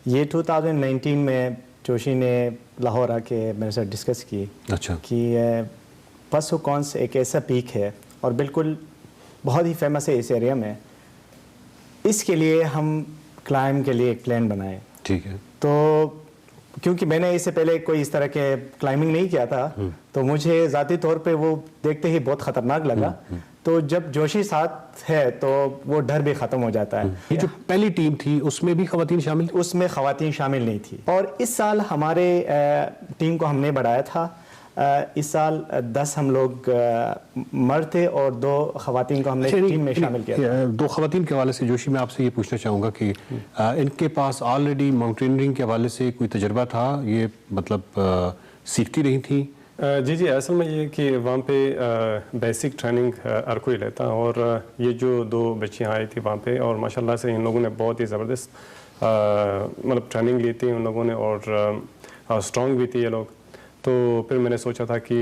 ये 2019 में जोशी ने लाहौर आके मेरे साथ डिस्कस की। अच्छा। कि पशु कौंस एक ऐसा पीक है और बिल्कुल बहुत ही फेमस है इस एरिया में, इसके लिए हम क्लाइम के लिए एक प्लान बनाए। ठीक है। तो क्योंकि मैंने इससे पहले कोई इस तरह के क्लाइंबिंग नहीं किया था तो मुझे ज़ाती तौर पे वो देखते ही बहुत ख़तरनाक लगा। तो जब जोशी साथ है तो वो डर भी ख़त्म हो जाता है। ये जो पहली टीम थी उसमें भी ख़वातीन शामिल? उसमें ख़वातीन शामिल नहीं थी। और इस साल हमारे टीम को हमने बढ़ाया था। इस साल 10 हम लोग मर्द थे और 2 ख़वातीन को हमने टीम में शामिल किया था। 2 ख़वातीन के हवाले से जोशी मैं आपसे ये पूछना चाहूँगा कि इनके पास ऑलरेडी माउंटेनियरिंग के हवाले से कोई तजर्बा था, ये मतलब सीखती रही थी? जी, असल में ये कि वहाँ पे बेसिक ट्रेनिंग हर कोई लेता और ये जो 2 बच्चियाँ आई थी वहाँ पे और माशाल्लाह से इन लोगों ने बहुत ही ज़बरदस्त मतलब ट्रेनिंग ली थी उन लोगों ने और स्ट्रॉन्ग भी थे ये लोग। तो फिर मैंने सोचा था कि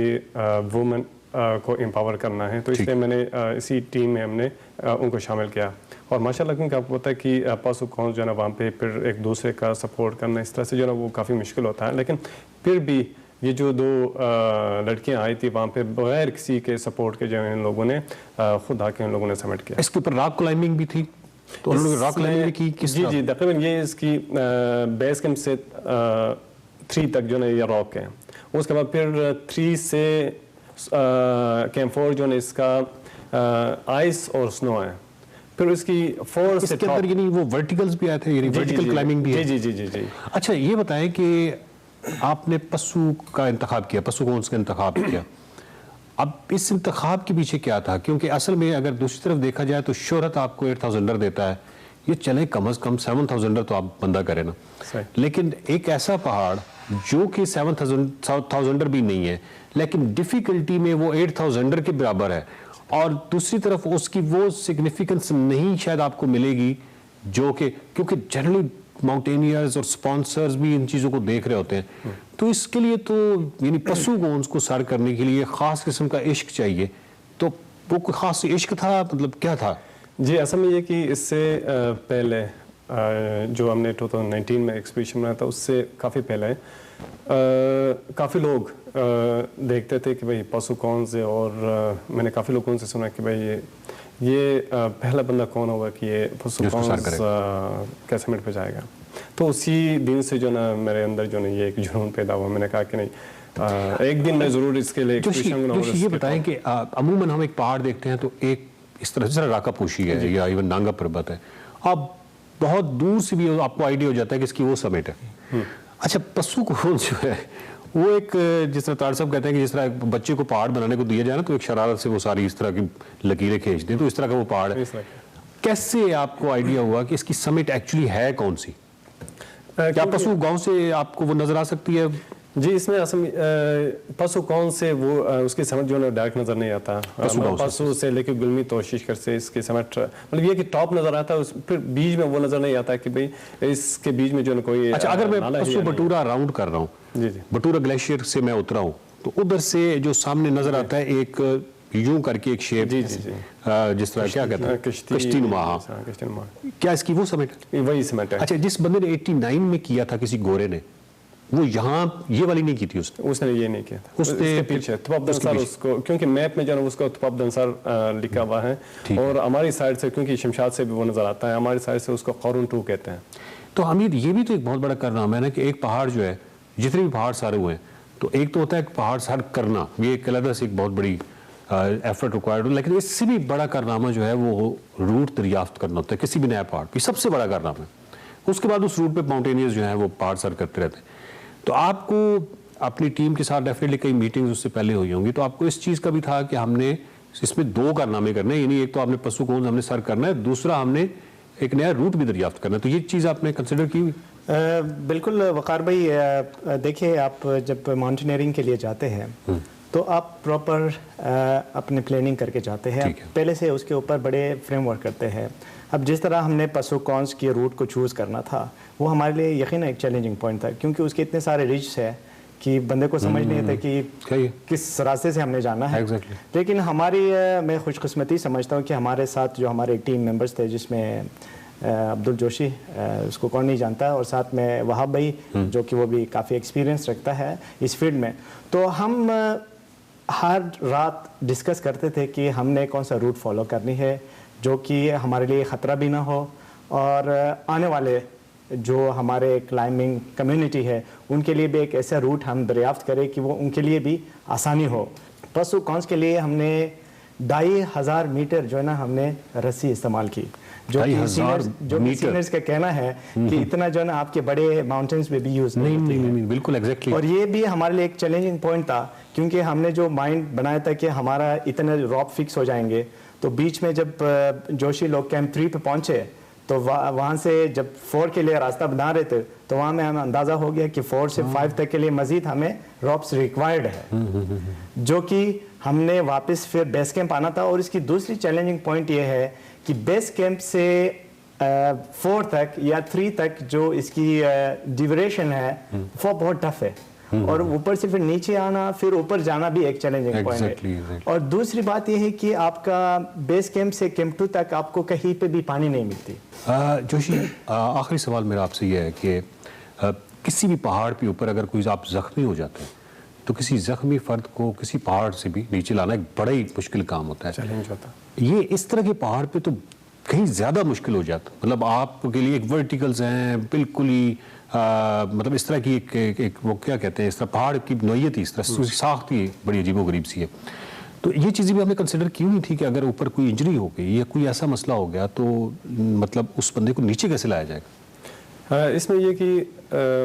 वुमेन को एम्पावर करना है, तो इसलिए मैंने इसी टीम में हमने उनको शामिल किया। और माशाल्लाह क्योंकि आपको पता है कि पशु कौन जो है ना वहाँ पे फिर एक दूसरे का सपोर्ट करना इस तरह से जो है ना वो काफ़ी मुश्किल होता है, लेकिन फिर भी ये जो 2 लड़कियां आई थी वहाँ पे बगैर किसी के सपोर्ट के जो इन लोगों ने खुद आके इन लोगों ने सबमिट किया। इसके ऊपर रॉक क्लाइंबिंग भी थी, तो उन्होंने रॉक क्लाइंबिंग की किस तरह? जी, तकरीबन ये इसकी बेस कैंप से 3 तक जो है ये रॉक है। उसके बाद फिर 3 से कैंप 4 जो है इसका आइस और स्नो है। फिर इसकी 4 से इसके अंदर यानी वो वर्टिकल्स भी आए थे, यानी वर्टिकल क्लाइंबिंग भी है? जी जी जी जी। अच्छा, ये बताएं कि आपने पशु का इंतखाब किया, पशु कौन का इंतखाब किया, अब इस इंतखाब के पीछे क्या था? क्योंकि असल में अगर दूसरी तरफ देखा जाए तो शोहरत आपको 8000 देता है, ये चले कम अज़ कम 7000 तो आप बंदा करें ना, लेकिन एक ऐसा पहाड़ जो कि 7000 भी नहीं है लेकिन डिफ़िकल्टी में वो 8000 के बराबर है, और दूसरी तरफ उसकी वो सिग्निफिकेंस नहीं शायद आपको मिलेगी जो कि, क्योंकि जनरली माउंटेनियर्स और स्पॉन्सर्स भी इन चीज़ों को देख रहे होते हैं। तो इसके लिए तो यानी पशु कौंस को सर करने के लिए ख़ास किस्म का इश्क चाहिए, तो वो कोई ख़ास इश्क था, मतलब क्या था? जी, असल में ये कि इससे पहले जो हमने 2019 में एक्सपीडिशन बनाया था उससे काफ़ी पहले काफ़ी लोग देखते थे कि भाई पशुकौन से, और मैंने काफ़ी लोगों से सुना कि भाई ये पहला बंदा कौन होगा कि ये पशुकौन के समिट पे जाएगा। तो उसी दिन से जो ना मेरे अंदर जो ना ये एक जुनून पैदा हुआ। मैंने कहा कि नहीं, एक दिन मैं ज़रूर इसके लिए ये बताएं कि अमूमन हम एक पहाड़ देखते हैं तो एक इस तरह से राका पोशी है या इवन नांगा पर्वत है, अब बहुत दूर से भी आपको आइडिया हो जाता है कि इसकी वो समिट है। अच्छा, पशुकौन जो है वो एक, जिस तरह तार साहब कहते हैं कि जिस तरह बच्चे को पहाड़ बनाने को दिया जाए ना तो एक शरारत से वो सारी इस तरह की लकीरें खींच दें, तो इस तरह का वो पहाड़ है। कैसे आपको आइडिया हुआ कि इसकी समिट एक्चुअली है कौन सी? क्या पशुगांव से आपको वो नजर आ सकती है? जी, इसमें असम पशुकौन से वो उसकी समझ जो है डायरेक्ट नज़र नहीं आता। पशु से लेके गुलमी तोशिशकर से इसकी समझ मतलब ये कि टॉप नज़र आता है, फिर बीच में वो नज़र नहीं आता कि भाई इसके बीच में जो है कोई। अच्छा, अगर मैं पशु बटूरा राउंड कर रहा हूँ, जी, बटूरा ग्लेशियर से मैं उतरा हूँ तो उधर से जो सामने नजर आता है एक यूं करके एक शेप, जी, जिस तरह क्या कहते हैं कश्तीनुमा, क्या इसकी वो समिट है? वही समिट है। अच्छा, जिस बंदे ने 89 में किया था किसी गोरे ने, वो यहाँ ये वाली नहीं की थी उसने ये नहीं किया था, उसके पीछे थुपबदंसर उसको, क्योंकि मैप में जो है उसको थुपबदंसर लिखा हुआ है, और हमारी साइड से क्योंकि शमशाद से भी वो नजर आता है, हमारी साइड से उसको क़ारून 2 कहते हैं। तो हमीद, ये भी तो एक बहुत बड़ा कारनामा है ना कि एक पहाड़ जो है, जितने भी पहाड़ सारे हुए हैं, तो एक तो होता है पहाड़ सर करना, ये एक अलग से एक बहुत बड़ी एफर्ट रिक्वायर्ड हो, लेकिन इससे भी बड़ा कारनामा जो है वो रूट दरियाफ्त करना होता है किसी भी नया पहाड़ पे, सबसे बड़ा कारनामा है। उसके बाद उस रूट पे माउंटेनियर्स जो है वो पहाड़ सर करते रहते हैं। तो आपको अपनी टीम के साथ डेफिनेटली कई मीटिंग्स उससे पहले हुई होंगी, तो आपको इस चीज़ का भी था कि हमने इसमें 2 कारनामे करने हैं, यानी एक तो आपने पशुकौन हमने सर करना है, दूसरा हमने एक नया रूट भी दरियाफ्त करना है। तो ये चीज़ आपने कंसिडर की हुई? बिल्कुल वक़ार भाई, देखिए आप जब माउंटेनियरिंग के लिए जाते हैं तो आप प्रॉपर अपनी प्लानिंग करके जाते हैं, पहले से उसके ऊपर बड़े फ्रेमवर्क करते हैं। अब जिस तरह हमने पशुकौंस के रूट को चूज़ करना था, वो हमारे लिए यकीन एक चैलेंजिंग पॉइंट था, क्योंकि उसके इतने सारे रिज्स है कि बंदे को समझ नहीं आता कि किस रास्ते से हमने जाना है। लेकिन हमारी मैं खुशकिस्मती समझता हूँ कि हमारे साथ जो हमारे टीम मेंबर्स थे, जिसमें अब्दुल जोशी, उसको कौन नहीं जानता, और साथ में वहाब भाई जो कि वो भी काफ़ी एक्सपीरियंस रखता है इस फील्ड में, तो हम हर रात डिस्कस करते थे कि हमने कौन सा रूट फॉलो करनी है जो कि हमारे लिए ख़तरा भी ना हो, और आने वाले जो हमारे क्लाइंबिंग कम्युनिटी है उनके लिए भी एक ऐसा रूट हम दरियाफ्त करें कि वो उनके लिए भी आसानी हो। पशुकौंस के लिए हमने 2500 मीटर जो है ना हमने रस्सी इस्तेमाल की, जो कि सीनियर्स का कहना है कि इतना जो है ना आपके बड़े माउंटेन्स में भी यूज़ नहीं, बिल्कुल एग्जैक्टली। और ये भी हमारे लिए एक चैलेंजिंग पॉइंट था, क्योंकि हमने जो माइंड बनाया था कि हमारा इतने रॉप फिक्स हो जाएंगे, तो बीच में जब जोशी लोग कैंप 3 पे पहुंचे तो वहाँ से जब 4 के लिए रास्ता बना रहे थे, तो वहाँ में हमें अंदाज़ा हो गया कि 4 से 5 तक के लिए मज़ीद हमें रॉप्स रिक्वायर्ड है, जो कि हमने वापस फिर बेस कैंप आना था। और इसकी दूसरी चैलेंजिंग पॉइंट ये है कि बेस कैंप से 4 तक या 3 तक जो इसकी ड्यूरेशन है वो बहुत टफ है, और ऊपर से फिर नीचे आना, फिर ऊपर जाना भी एक चैलेंजिंग पॉइंट है। और दूसरी बात यह है कि आपका बेस कैंप से कैंप 2 तक आपको कहीं पे भी पानी नहीं मिलती। जोशी, आखिरी सवाल मेरा आपसे यह है कि किसी भी पहाड़ के ऊपर अगर कोई आप जख्मी हो जाते हैं तो किसी जख्मी फर्द को किसी पहाड़ से भी नीचे लाना एक बड़ा ही मुश्किल काम होता है, चैलेंज होता है। ये इस तरह के पहाड़ पे तो कहीं ज़्यादा मुश्किल हो जाता, मतलब आपके लिए एक वर्टिकल्स हैं बिल्कुल ही मतलब इस तरह की एक वो क्या कहते हैं, इस तरह पहाड़ की नोयत ही, इस तरह साख्त ही बड़ी अजीबोगरीब सी है। तो ये चीज़ें भी हमने कंसिडर की हुई थी कि अगर ऊपर कोई इंजरी हो गई या कोई ऐसा मसला हो गया तो मतलब उस बंदे को नीचे कैसे लाया जाएगा? इसमें ये कि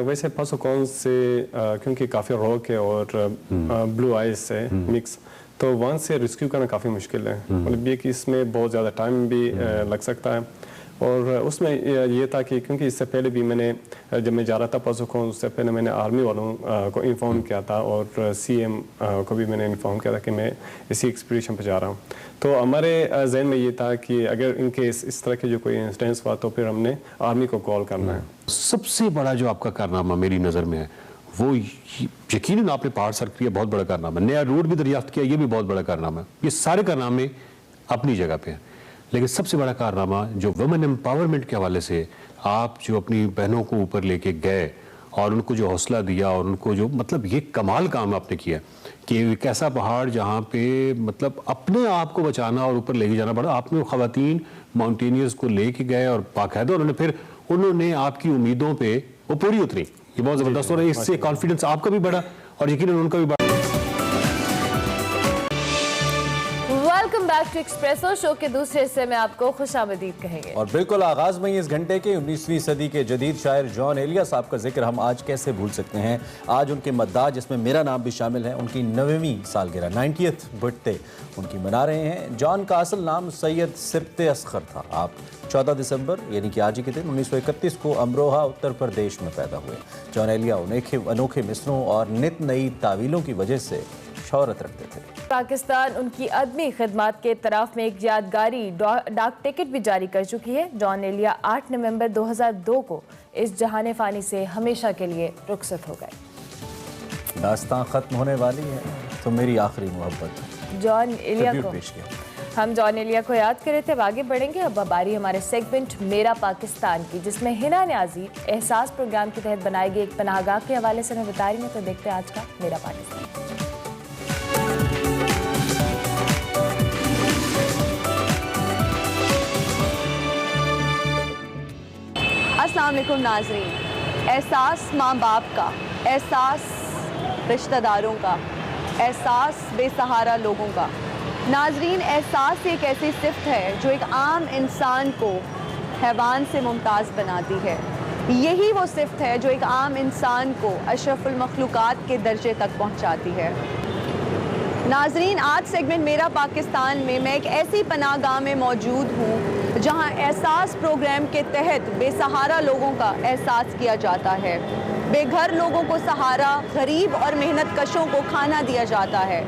वैसे पशुकौन से क्योंकि काफ़ी रॉक है और ब्लू आइस से मिक्स, तो वहाँ से रेस्क्यू करना काफ़ी मुश्किल है। मतलब ये कि इसमें बहुत ज़्यादा टाइम भी लग सकता है। और उसमें ये था कि क्योंकि इससे पहले भी मैंने जब मैं जा रहा था पशुकौन, उससे पहले मैंने आर्मी वालों को इन्फॉर्म किया था और सीएम को भी मैंने इन्फॉर्म किया था कि मैं इसी एक्सपीडिशन पर जा रहा हूँ। तो हमारे जहन में ये था कि अगर इनकेस इस तरह के जो कोई इंसिडेंस हुआ तो फिर हमने आर्मी को कॉल करना है। सबसे बड़ा जो आपका कारनामा मेरी नज़र में है वो यकीनन आपने पहाड़ सर किया, बहुत बड़ा कारनामा, नया रोड भी दरियाफ्त किया, ये भी बहुत बड़ा कारनामा है। ये सारे कारनामे अपनी जगह पे हैं। लेकिन सबसे बड़ा कारनामा जो वुमेन एम्पावरमेंट के हवाले से आप जो अपनी बहनों को ऊपर लेके गए और उनको जो हौसला दिया और उनको जो मतलब ये कमाल काम आपने किया कि एक ऐसा पहाड़ जहाँ पे मतलब अपने आप को बचाना और ऊपर लेके जाना पड़ा, आपने खवातीन माउंटेनियर्स को लेके गए और बाकायदा उन्होंने आपकी उम्मीदों पे वो पूरी उतरी। ये बहुत ज़बरदस्त हो रहा है, इससे कॉन्फिडेंस आपका भी बढ़ा और यकीनन उनका भी बढ़ा। Welcome back to Expresso. Show के दूसरे हिस्से में आपको खुशामदीद कहेंगे। और बिल्कुल आगाज में इस घंटे के 19वीं सदी के जदीद शायर जॉन एलिया साहब का जिक्र हम आज कैसे भूल सकते हैं। आज उनके मद्दाह, जिसमें मेरा नाम भी शामिल है, उनकी 9वीं सालगिरह 90th बर्थडे उनकी मना रहे हैं। जॉन का असल नाम सैयद सिब्ते असगर था। आप 14 दिसंबर यानी कि आज ही के दिन 1931 को अमरोहा उत्तर प्रदेश में पैदा हुए। जॉन एलिया अनोखे मिसरों और नित नई तावीलों की वजह से शोहरत रखते थे। पाकिस्तान उनकी अदमी खिदमात के तरफ में एक यादगारी डाक टिकट भी जारी कर चुकी है। जॉन एलिया 8 नवंबर 2002 को इस जहाने फानी से हमेशा के लिए रुखसत हो गए। दास्तां खत्म होने वाली है तो मेरी आखिरी मोहब्बत। जॉन एलिया को पेश किया। हम जॉन एलिया को याद कर रहे थे। अब आगे बढ़ेंगे। अब बारी हमारे सेगमेंट मेरा पाकिस्तान की, जिसमें हिना न्याजी एहसास प्रोग्राम के तहत बनाई गई एक पनाहगाह के हवाले से हमें बता रही हैं। तो देखते हैं आज का मेरा पाकिस्तान। अस्सलाम वालेकुम नाज़रीन। एहसास माँ बाप का, एहसास रिश्तेदारों का, एहसास बेसहारा लोगों का। नाज़रीन, एहसास एक ऐसी सिफ्त है जो एक आम इंसान को हैवान से मुमताज़ बनाती है। यही वो सिफ्त है जो एक आम इंसान को अशरफुल मखलूक़ात के दर्जे तक पहुँचाती है। नाज़रीन, आज सेगमेंट मेरा पाकिस्तान में मैं एक ऐसी पनाहगाह में मौजूद हूँ जहाँ एहसास प्रोग्राम के तहत बेसहारा लोगों का एहसास किया जाता है। बेघर लोगों को सहारा, गरीब और मेहनत कशों को खाना दिया जाता है।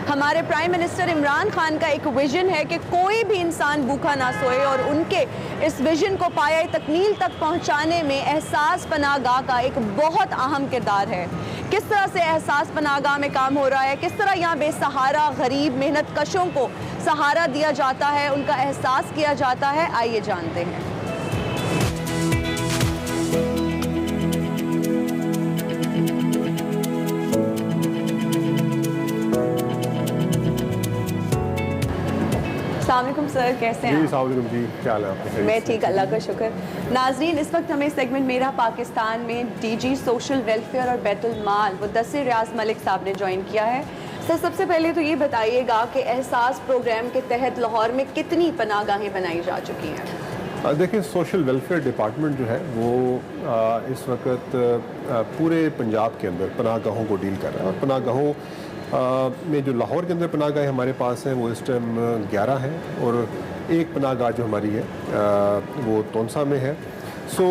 हमारे प्राइम मिनिस्टर इमरान खान का एक विजन है कि कोई भी इंसान भूखा ना सोए और उनके इस विजन को पाया तकमील तक पहुंचाने में एहसास पनाहगाह का एक बहुत अहम किरदार है। किस तरह से एहसास पनाहगाह में काम हो रहा है, किस तरह यहाँ बेसहारा, गरीब, मेहनत कशों को सहारा दिया जाता है, उनका एहसास किया जाता है, आइए जानते हैं। अस्सलामुअलैकुम सर, कैसे हैं आप? जी, क्या हाल है आपका? मैं ठीक, अल्लाह का शुक्र। नाजरीन, इस वक्त हमें सेगमेंट मेरा पाकिस्तान में डीजी सोशल वेलफेयर और बैतुल माल मुद्दसिर रियाज मलिक साहब ने ज्वाइन किया है। सर, सबसे पहले तो ये बताइएगा कि एहसास प्रोग्राम के तहत लाहौर में कितनी पनाहगाहें बनाई जा चुकी हैं? देखिए, सोशल वेलफेयर डिपार्टमेंट जो है वो इस वक्त पूरे पंजाब के अंदर पनाहगाहों को डील कर रहा है। और पनाहगाहों में जो लाहौर के अंदर पनाहगाहें हमारे पास हैं वो इस टाइम 11 हैं और एक पनाहगाह जो हमारी है वो तोनसा में है। सो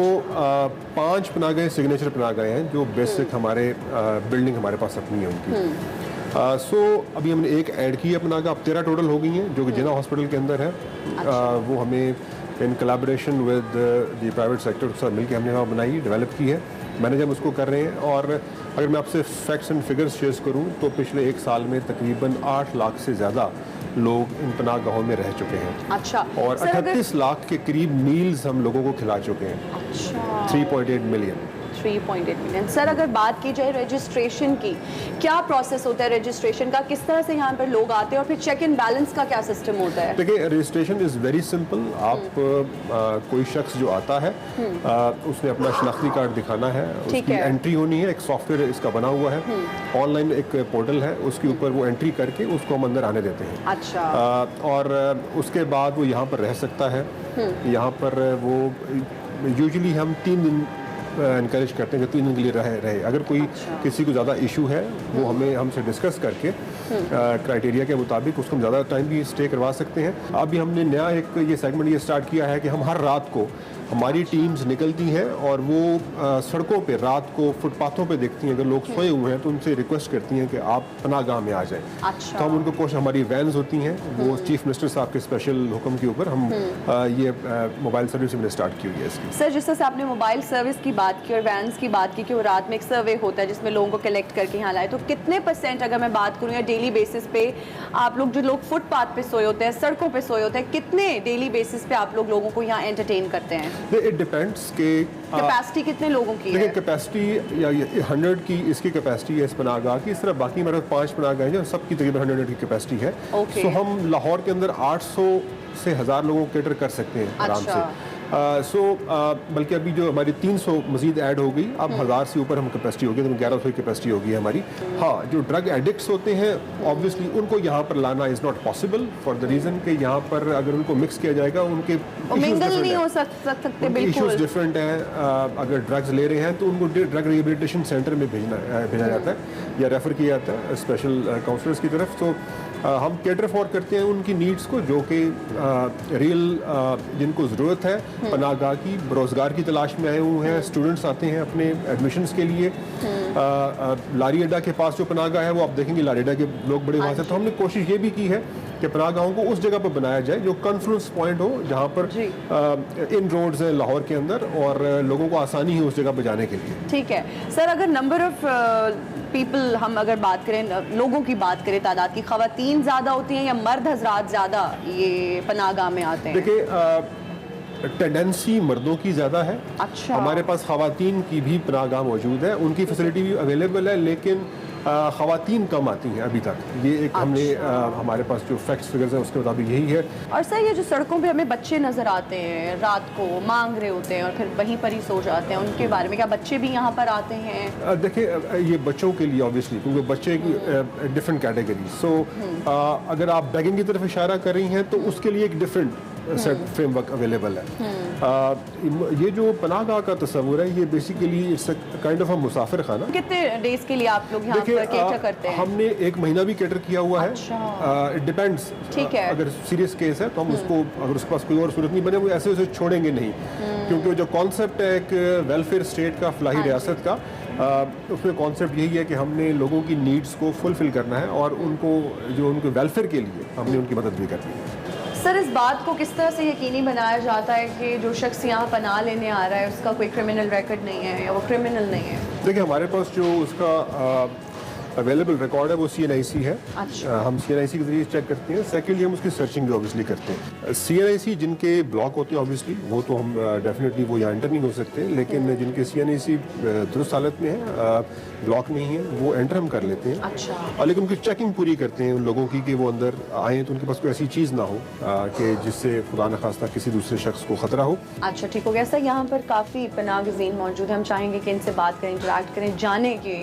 5 पनाहगाहें सिग्नेचर पनाहगाहें हैं जो बेसिक हमारे बिल्डिंग हमारे पास अपनी है उनकी। सो अभी हमने एक ऐड की है पनाहगाह, अब 13 टोटल हो गई हैं जो कि जिना हॉस्पिटल के अंदर है। वो हमें in collaboration with the private sector के साथ मिलकर हमने वहाँ बनाई, डेवलप की है। मैनेजर हम उसको कर रहे हैं। और अगर मैं आपसे फैक्ट्स एंड फिगर्स शेयर करूं तो पिछले 1 साल में तकरीबन 8 लाख से ज़्यादा लोग इन पनाहगाहों में रह चुके हैं। अच्छा। और 38 लाख के करीब मील्स हम लोगों को खिला चुके हैं। अच्छा। 3.8 मिलियन। 3.8 मिलियन। सर, अगर बात की जाए रजिस्ट्रेशन की, क्या प्रोसेस होता है रजिस्ट्रेशन का? किस तरह से यहाँ पर लोग आते हैं और फिर चेक इन बैलेंस का क्या सिस्टम होता है? देखिए, रजिस्ट्रेशन इज़ वेरी सिंपल। आप कोई शख्स जो आता है उसने अपना शनाख्ती कार्ड दिखाना है, उसकी एंट्री होनी है। एक सॉफ्टवेयर इसका बना हुआ है, ऑनलाइन एक पोर्टल है, उसके ऊपर वो एंट्री करके उसको हम अंदर आने देते हैं। अच्छा। और उसके बाद वो यहाँ पर रह सकता है। यहाँ पर वो यूजुअली हम 3 दिन इनकरेज करते हैं कि 3 दिन के लिए रहे। अगर कोई किसी को ज़्यादा इशू है वो हमसे डिस्कस करके क्राइटेरिया के मुताबिक उसको हम ज़्यादा टाइम भी स्टे करवा सकते हैं। अभी हमने नया एक ये सेगमेंट ये स्टार्ट किया है कि हम हर रात को हमारी टीम्स निकलती हैं और वो सड़कों पे रात को फुटपाथों पे देखती हैं, अगर लोग सोए हुए हैं तो उनसे रिक्वेस्ट करती हैं कि आप पनाहगाह में आ जाएं। अच्छा। तो हम उनको कोशिश, हमारी वैन्स होती हैं, वो चीफ मिनिस्टर साहब के स्पेशल हुक्म के ऊपर हम ये मोबाइल सर्विस हमने स्टार्ट की हुई है इसकी। सर, जिस तरह से आपने मोबाइल सर्विस की बात की और वैन्स की बात की कि वो रात में एक सर्वे होता है जिसमें लोगों को कलेक्ट करके यहाँ लाए, तो कितने % अगर मैं बात करूँ या डेली बेसिस पे आप लोग, जो लोग फुटपाथ पे सोए होते हैं, सड़कों पे सोए होते हैं, कितने डेली बेसिस पे आप लोग को यहाँ एंटरटेन करते हैं? इट डिपेंड्स के कैपेसिटी कितने लोगों की है? कैपेसिटी या 100 की इसकी कैपेसिटी है इस पनाहगाह की। इस तरह बाकी हमारे 5 पनाहगाहें हैं, सबकी तकरीबन 100 की कैपेसिटी है। तो हम लाहौर के अंदर 800 से 1000 लोगों को कैटर कर सकते हैं आराम से। बल्कि अभी जो हमारी 300 मजीद ऐड हो गई, अब 1000 से ऊपर हम कैपेसिटी होगी, तो 1100 की कैपेसिटी होगी हमारी। हाँ, जो ड्रग एडिक्ट्स होते हैं ऑब्वियसली उनको यहाँ पर लाना is not possible for the reason कि यहाँ पर अगर उनको मिक्स किया जाएगा उनके नहीं हो सकते, इश्यूज डिफरेंट हैं। अगर ड्रग्स ले रहे हैं तो उनको ड्रग रिहेबिलिटेशन सेंटर में भेजा जाता है या रेफ़र किया जाता है स्पेशल काउंसलर्स की तरफ। तो हम कैटर फॉर करते हैं उनकी नीड्स को, जो कि रियल जिनको ज़रूरत है पनाहगाह की, रोज़गार की तलाश में आए हुए हैं, स्टूडेंट्स आते हैं अपने एडमिशन्स के लिए। लारी अड्डा के पास जो पनाहगाह है वो आप देखेंगे लारी अड्डा के लोग बड़े वहाँ से, तो हमने कोशिश ये भी की है कि पनाहगाहों को उस जगह पर बनाया जाए जो कॉन्फ्लुएंस पॉइंट हो, जहाँ पर इन रोड्स हैं लाहौर के अंदर और लोगों को आसानी है उस जगह पर जाने के लिए। ठीक है सर, अगर नंबर ऑफ पीपल हम अगर बात करें, लोगों की बात करें, तादाद की, ख़वातीन ज़्यादा होती हैं या मर्द हजरात ज़्यादा ये पनाहगाह में आते हैं? देखिए, टेंडेंसी मर्दों की ज़्यादा है। अच्छा। हमारे पास ख़वातीन की भी पनाहगाह मौजूद है, उनकी फैसिलिटी भी अवेलेबल है, लेकिन ख़वातीन कम आती हैं अभी तक। ये एक हमने हमारे पास जो फैक्ट्स फिगर्स हैं उसके मुताबिक यही है। और सर, ये जो सड़कों पे हमें बच्चे नज़र आते हैं रात को मांग रहे होते हैं और फिर वहीं पर ही सो जाते हैं, उनके बारे में क्या बच्चे भी यहाँ पर आते हैं? देखिए, ये बच्चों के लिए ऑब्वियसली, क्योंकि बच्चे की डिफरेंट कैटेगरी। सो अगर आप बैगिंग की तरफ इशारा कर रही हैं तो उसके लिए एक डिफरेंट सेट फ्रेमवर्क अवेलेबल है। ये जो पनाहगाह का तस्वुर है, ये basically it's kind of a मुसाफिर खाना। कितने डेज के लिए आप लोग यहाँ पर कैटर करते हैं? हमने 1 महीना भी कैटर किया हुआ है। It depends. ठीक है। अगर सीरियस केस है तो हम उसको, अगर उसके पास कोई और सूरत नहीं बने, वो ऐसे उसे छोड़ेंगे नहीं, क्योंकि जो कॉन्सेप्ट है एक वेलफेयर स्टेट का, फलाही रियासत का, उसमें कॉन्सेप्ट यही है कि हमने लोगों की नीड्स को फुलफिल करना है और उनको जो उनके वेलफेयर के लिए हमने उनकी मदद भी करनी है। सर, इस बात को किस तरह से यकीनी बनाया जाता है कि जो शख्स यहाँ पनाह लेने आ रहा है उसका कोई क्रिमिनल रिकॉर्ड नहीं है या वो क्रिमिनल नहीं है? देखिए, हमारे पास जो उसका अवेलेबल रिकॉर्ड है वो CNIC है। अच्छा। हम CNIC के जरिए चेक करते हैं। सेकेंडली हम उसकी सर्चिंग भी ऑब्वियसली करते हैं। CNIC जिनके ब्लॉक होते हैं ऑब्वियसली वो तो हम डेफिनेटली वो यहाँ एंटर नहीं हो सकते, लेकिन जिनके CNIC दुरुस्त हालत में है, ब्लॉक नहीं है, वो एंटर हम कर लेते हैं। अच्छा। और लेकिन उनकी चेकिंग पूरी करते हैं उन लोगों की कि वो अंदर आए तो उनके पास कोई ऐसी चीज़ ना हो कि जिससे खुदा न खास्ता किसी दूसरे शख्स को ख़तरा हो। अच्छा, ठीक हो गया सर। यहाँ पर काफ़ी पनाहगज़ीन मौजूद है, हम चाहेंगे कि इनसे बात करें, इंटरेक्ट करें, जाने कि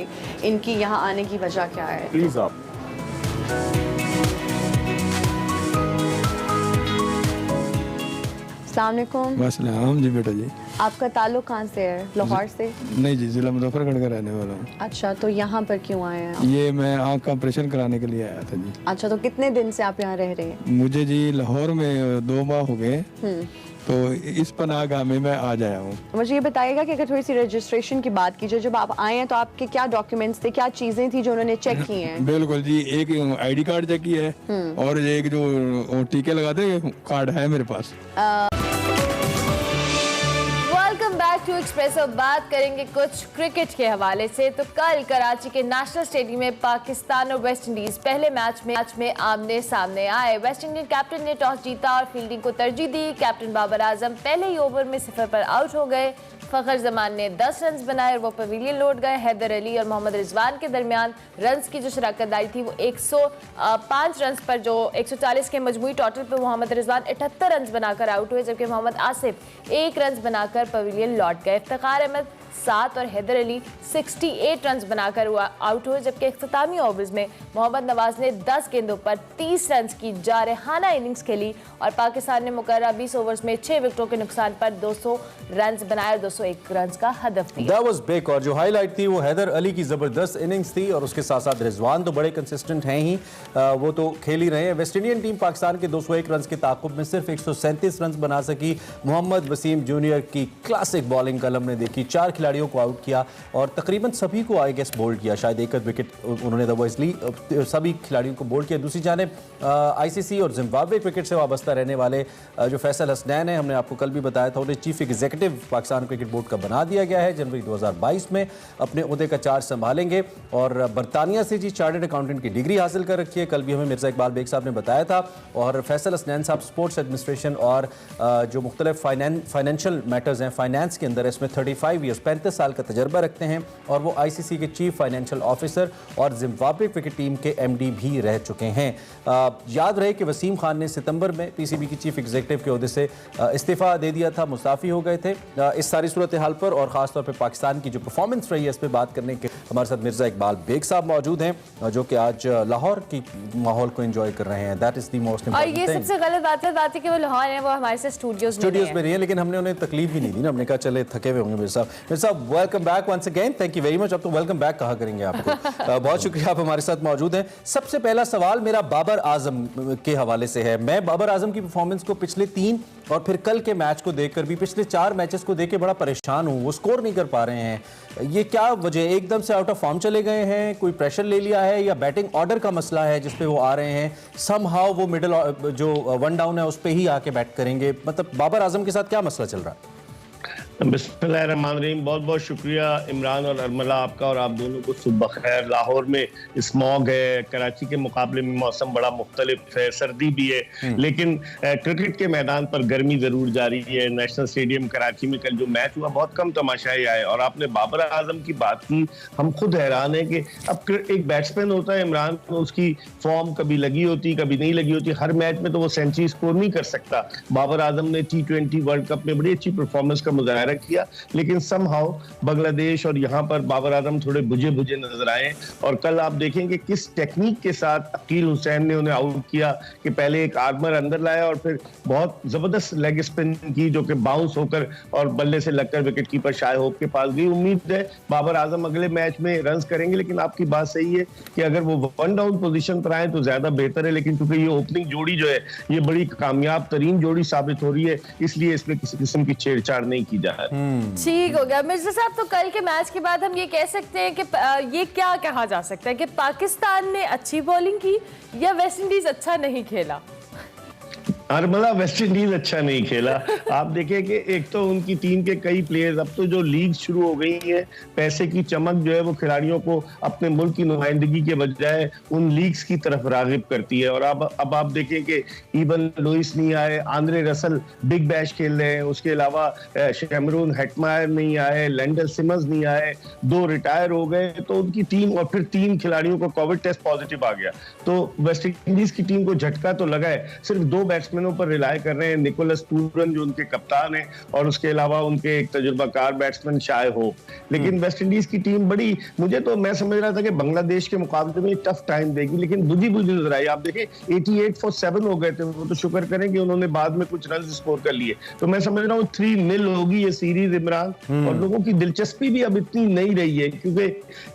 इनकी यहाँ आने की वजह क्या है। प्लीज़ आप। अस्सलाम जी बेटा जी। आपका ताल्लुक कहाँ से है? लाहौर से? नहीं जी, जिला मुजफ्फरगढ़ का रहने वाला हूँ। अच्छा, तो यहाँ पर क्यों आए हैं आप? ये मैं आँख का ऑपरेशन कराने के लिए आया था जी। अच्छा, तो कितने दिन से आप यहाँ रह रहे हैं? मुझे जी लाहौर में 2 माह हो गए, तो इस पनाहगाह में मैं आ जाया हूँ। मुझे ये बताइएगा कि अगर थोड़ी सी रजिस्ट्रेशन की बात कीजिए, जब आप आए हैं तो आपके क्या डॉक्यूमेंट्स थे, क्या चीजें थी जो उन्होंने चेक की हैं? बिल्कुल जी, एक ID कार्ड चेक किया है और एक जो टीके लगाते कार्ड है मेरे पास। Back to Expresso. बात करेंगे कुछ क्रिकेट के हवाले से। तो कल कराची के नेशनल स्टेडियम में पाकिस्तान और वेस्ट इंडीज पहले मैच में आमने सामने आए। वेस्ट इंडीज कैप्टन ने टॉस जीता और फील्डिंग को तरजीह दी। कैप्टन बाबर आजम पहले ही ओवर में 0 पर आउट हो गए। फखर जमान ने 10 रन बनाए और वो पवेलियन लौट गए। हैदर अली और मोहम्मद रिजवान के दरमियान रन्स की जो शराकतदारी थी वो 105 रन पर, जो 140 के मजमूई टोटल पर मोहम्मद रिजवान 78 रन बनाकर आउट हुए, जबकि मोहम्मद आसिफ 1 रन बनाकर पवेलियन लौट गए। इफ्तिखार अहमद 7 और हैदर अली 68 रन बनाकर आउट हुए, जबकि इख्तितामी ओवर्स में मोहम्मद नवाज ने 10 गेंदों पर 30 रन की जारहाना इनिंग्स खेली और पाकिस्तान ने मुकर्रर 20 ओवर्स में 6 विकेटों के नुकसान पर 200 रन बनाए, 201 रन का हदफ दिया। That was big, और जो हाईलाइट थी वो हैदर अली की जबरदस्त इनिंग्स थी और उसके साथ साथ रिजवान तो बड़े कंसिस्टेंट हैं ही, वो तो खेल ही रहे हैं। वेस्ट इंडियन टीम पाकिस्तान के 201 रन के ताक़ुब में सिर्फ 137 रन बना सकी। मोहम्मद वसीम जूनियर की क्लासिक बॉलिंग कल हमने देखी, 4 खिलाड़ियों को आउट किया और तकरीबन सभी को आई गेस बोल्ड किया, शायद एक विकेट उन्होंने अदरवाइजली सभी खिलाड़ियों को बोल्ड किया। दूसरी जानिब आईसीसी और जिम्बाब्वे क्रिकेट से वाबस्ता रहने वाले जो फैसल हसनैन है, हमने आपको कल भी बताया था, उन्हें chief executive Pakistan cricket board का बना दिया गया है। जनवरी 2022 में अपने ओहदे का चार्ज संभालेंगे और बरतानिया से जी चार्टर्ड अकाउंटेंट की डिग्री हासिल कर रखी है, कल भी हमें मिर्ज़ा इकबाल बेग साहब ने बताया था। और फैसल हसनैन साहब स्पोर्ट्स एडमिनिस्ट्रेशन और जो मुख्तलिफ फाइनेंशियल मैटर्स हैं, फाइनेंस के अंदर इसमें 35 ईयर्स 35 साल का तजर्बा रखते हैं और वो आईसीसी के चीफ फाइनेंशियल ऑफिसर और जिम्बाब्वे क्रिकेट टीम के एमडी भी रह चुके हैं। याद रहे कि वसीम खान ने सितंबर में पीसीबी की चीफ एग्जीक्यूटिव के ओहदे से इस्तीफ़ा दे दिया था, मुस्ताफ़ी हो गए थे। इस सारी सूरत हाल पर और ख़ासतौर पर पाकिस्तान की जो परफॉर्मेंस रही है इस पर बात करने के हमारे साथ मिर्ज़ा इकबाल बेग साहब मौजूद हैं, जो कि आज लाहौर की माहौल को एंजॉय कर रहे हैं। That is the most important thing. ये सबसे गलत बात है कि वो लाहौर है, वो हमारे से स्टूडियोज में रही है, लेकिन हमने उन्हें तकलीफ भी नहीं दी ना, हमने कहा चले थके हुए होंगे। मिर्ज़ा साहब welcome back once again, thank you very much. अब तो वेलकम बैक कहा करेंगे आपको। बहुत शुक्रिया, आप हमारे साथ मौजूद हैं। सबसे पहला सवाल मेरा बाबर आजम के हवाले से है। मैं बाबर आजम की परफॉर्मेंस को पिछले 3 और फिर कल के मैच को देखकर भी पिछले 4 मैचेस को देख के बड़ा परेशान हूँ। वो स्कोर नहीं कर पा रहे हैं, ये क्या वजह? एकदम से आउट ऑफ फॉर्म चले गए हैं, कोई प्रेशर ले लिया है, या बैटिंग ऑर्डर का मसला है जिस पे वो आ रहे हैं? समहाउ वो मिडिल जो 1 डाउन है उस पे ही आके बैट करेंगे। मतलब बाबर आजम के साथ क्या मसला चल रहा है? बिस्मिल्लाहिर्रहमानिर्रहीम। बहुत बहुत शुक्रिया इमरान और अरमला आपका, और आप दोनों को सुबह खैर। लाहौर में स्मॉग है, कराची के मुकाबले में मौसम बड़ा मुख्तलिफ है, सर्दी भी है, लेकिन क्रिकेट के मैदान पर गर्मी जरूर जारी है। नेशनल स्टेडियम कराची में कल जो मैच हुआ बहुत कम तमाशाई आए। और आपने बाबर आजम की बात की, हम खुद हैरान है कि अब एक बैट्समैन होता है इमरान, तो उसकी फॉर्म कभी लगी होती कभी नहीं लगी होती, हर मैच में तो वो सेंचुरी स्कोर नहीं कर सकता। बाबर आजम ने T20 वर्ल्ड कप में बड़ी अच्छी परफॉर्मेंस का मुजाहरा किया, लेकिन समहाउ बांग्लादेश और यहाँ पर बाबर आजम थोड़े बुझे बुझे नजर आए। और कल आप देखेंगे किस टेक्निक के साथ अकील हुसैन ने उन्हें आउट किया, कि पहले एक आर्मर अंदर लाया और फिर बहुत जबरदस्त लेग स्पिन की जो कि बाउंस होकर और बल्ले से लगकर विकेट कीपर शाय होप के पास गई। उम्मीद है बाबर आजम अगले मैच में रन करेंगे, लेकिन आपकी बात सही है कि अगर वो 1 डाउन पोजीशन पर आए तो ज्यादा बेहतर है। लेकिन क्योंकि ये ओपनिंग जोड़ी जो है ये बड़ी कामयाब तरीन जोड़ी साबित हो रही है, इसलिए इसमें किसी किस्म की छेड़छाड़ नहीं की जा रही। ठीक हो गया मिर्जा साहब। तो कल के मैच के बाद हम ये कह सकते हैं कि ये क्या कहा जा सकता है कि पाकिस्तान ने अच्छी बॉलिंग की या वेस्ट इंडीज अच्छा नहीं खेला? अरमला, वेस्ट इंडीज अच्छा नहीं खेला। आप देखें कि एक तो उनकी टीम के कई प्लेयर्स, अब तो जो लीग शुरू हो गई है, पैसे की चमक जो है वो खिलाड़ियों को अपने मुल्क की नुमाइंदगी के बजाय उन लीग्स की तरफ रागिब करती है। और अब आप देखें कि इवन लुइस नहीं आए, आंद्रे रसल बिग बैश खेल रहे हैं, उसके अलावा शैमरून हेटमायर नहीं आए, लैंडल सिमंस नहीं आए, 2 रिटायर हो गए। तो उनकी टीम, और फिर 3 खिलाड़ियों को कोविड टेस्ट पॉजिटिव आ गया, तो वेस्ट इंडीज की टीम को झटका तो लगा है। सिर्फ 2 बैट्समैनों पर रिलाय कर रहे हैं, निकोलस पूरन जो उनके कप्तान हैं, और उसके अलावा उनके एक तजुर्बाकार बैट्समैन शाय होप। लेकिन वेस्ट इंडीज की टीम बड़ी, मुझे तो मैं समझ रहा था कि बांग्लादेश के मुकाबले में टफ टाइम देगी, लेकिन बुझी बुझी नजर आई। आप देखें 88 for 7 हो गए थे, वो तो शुक्र करें कि उन्होंने बाद में कुछ रन स्कोर कर लिए। तो मैं समझ रहा हूँ 3-0 होगी ये सीरीज इमरान। और लोगों की दिलचस्पी भी अब इतनी नहीं रही है, क्योंकि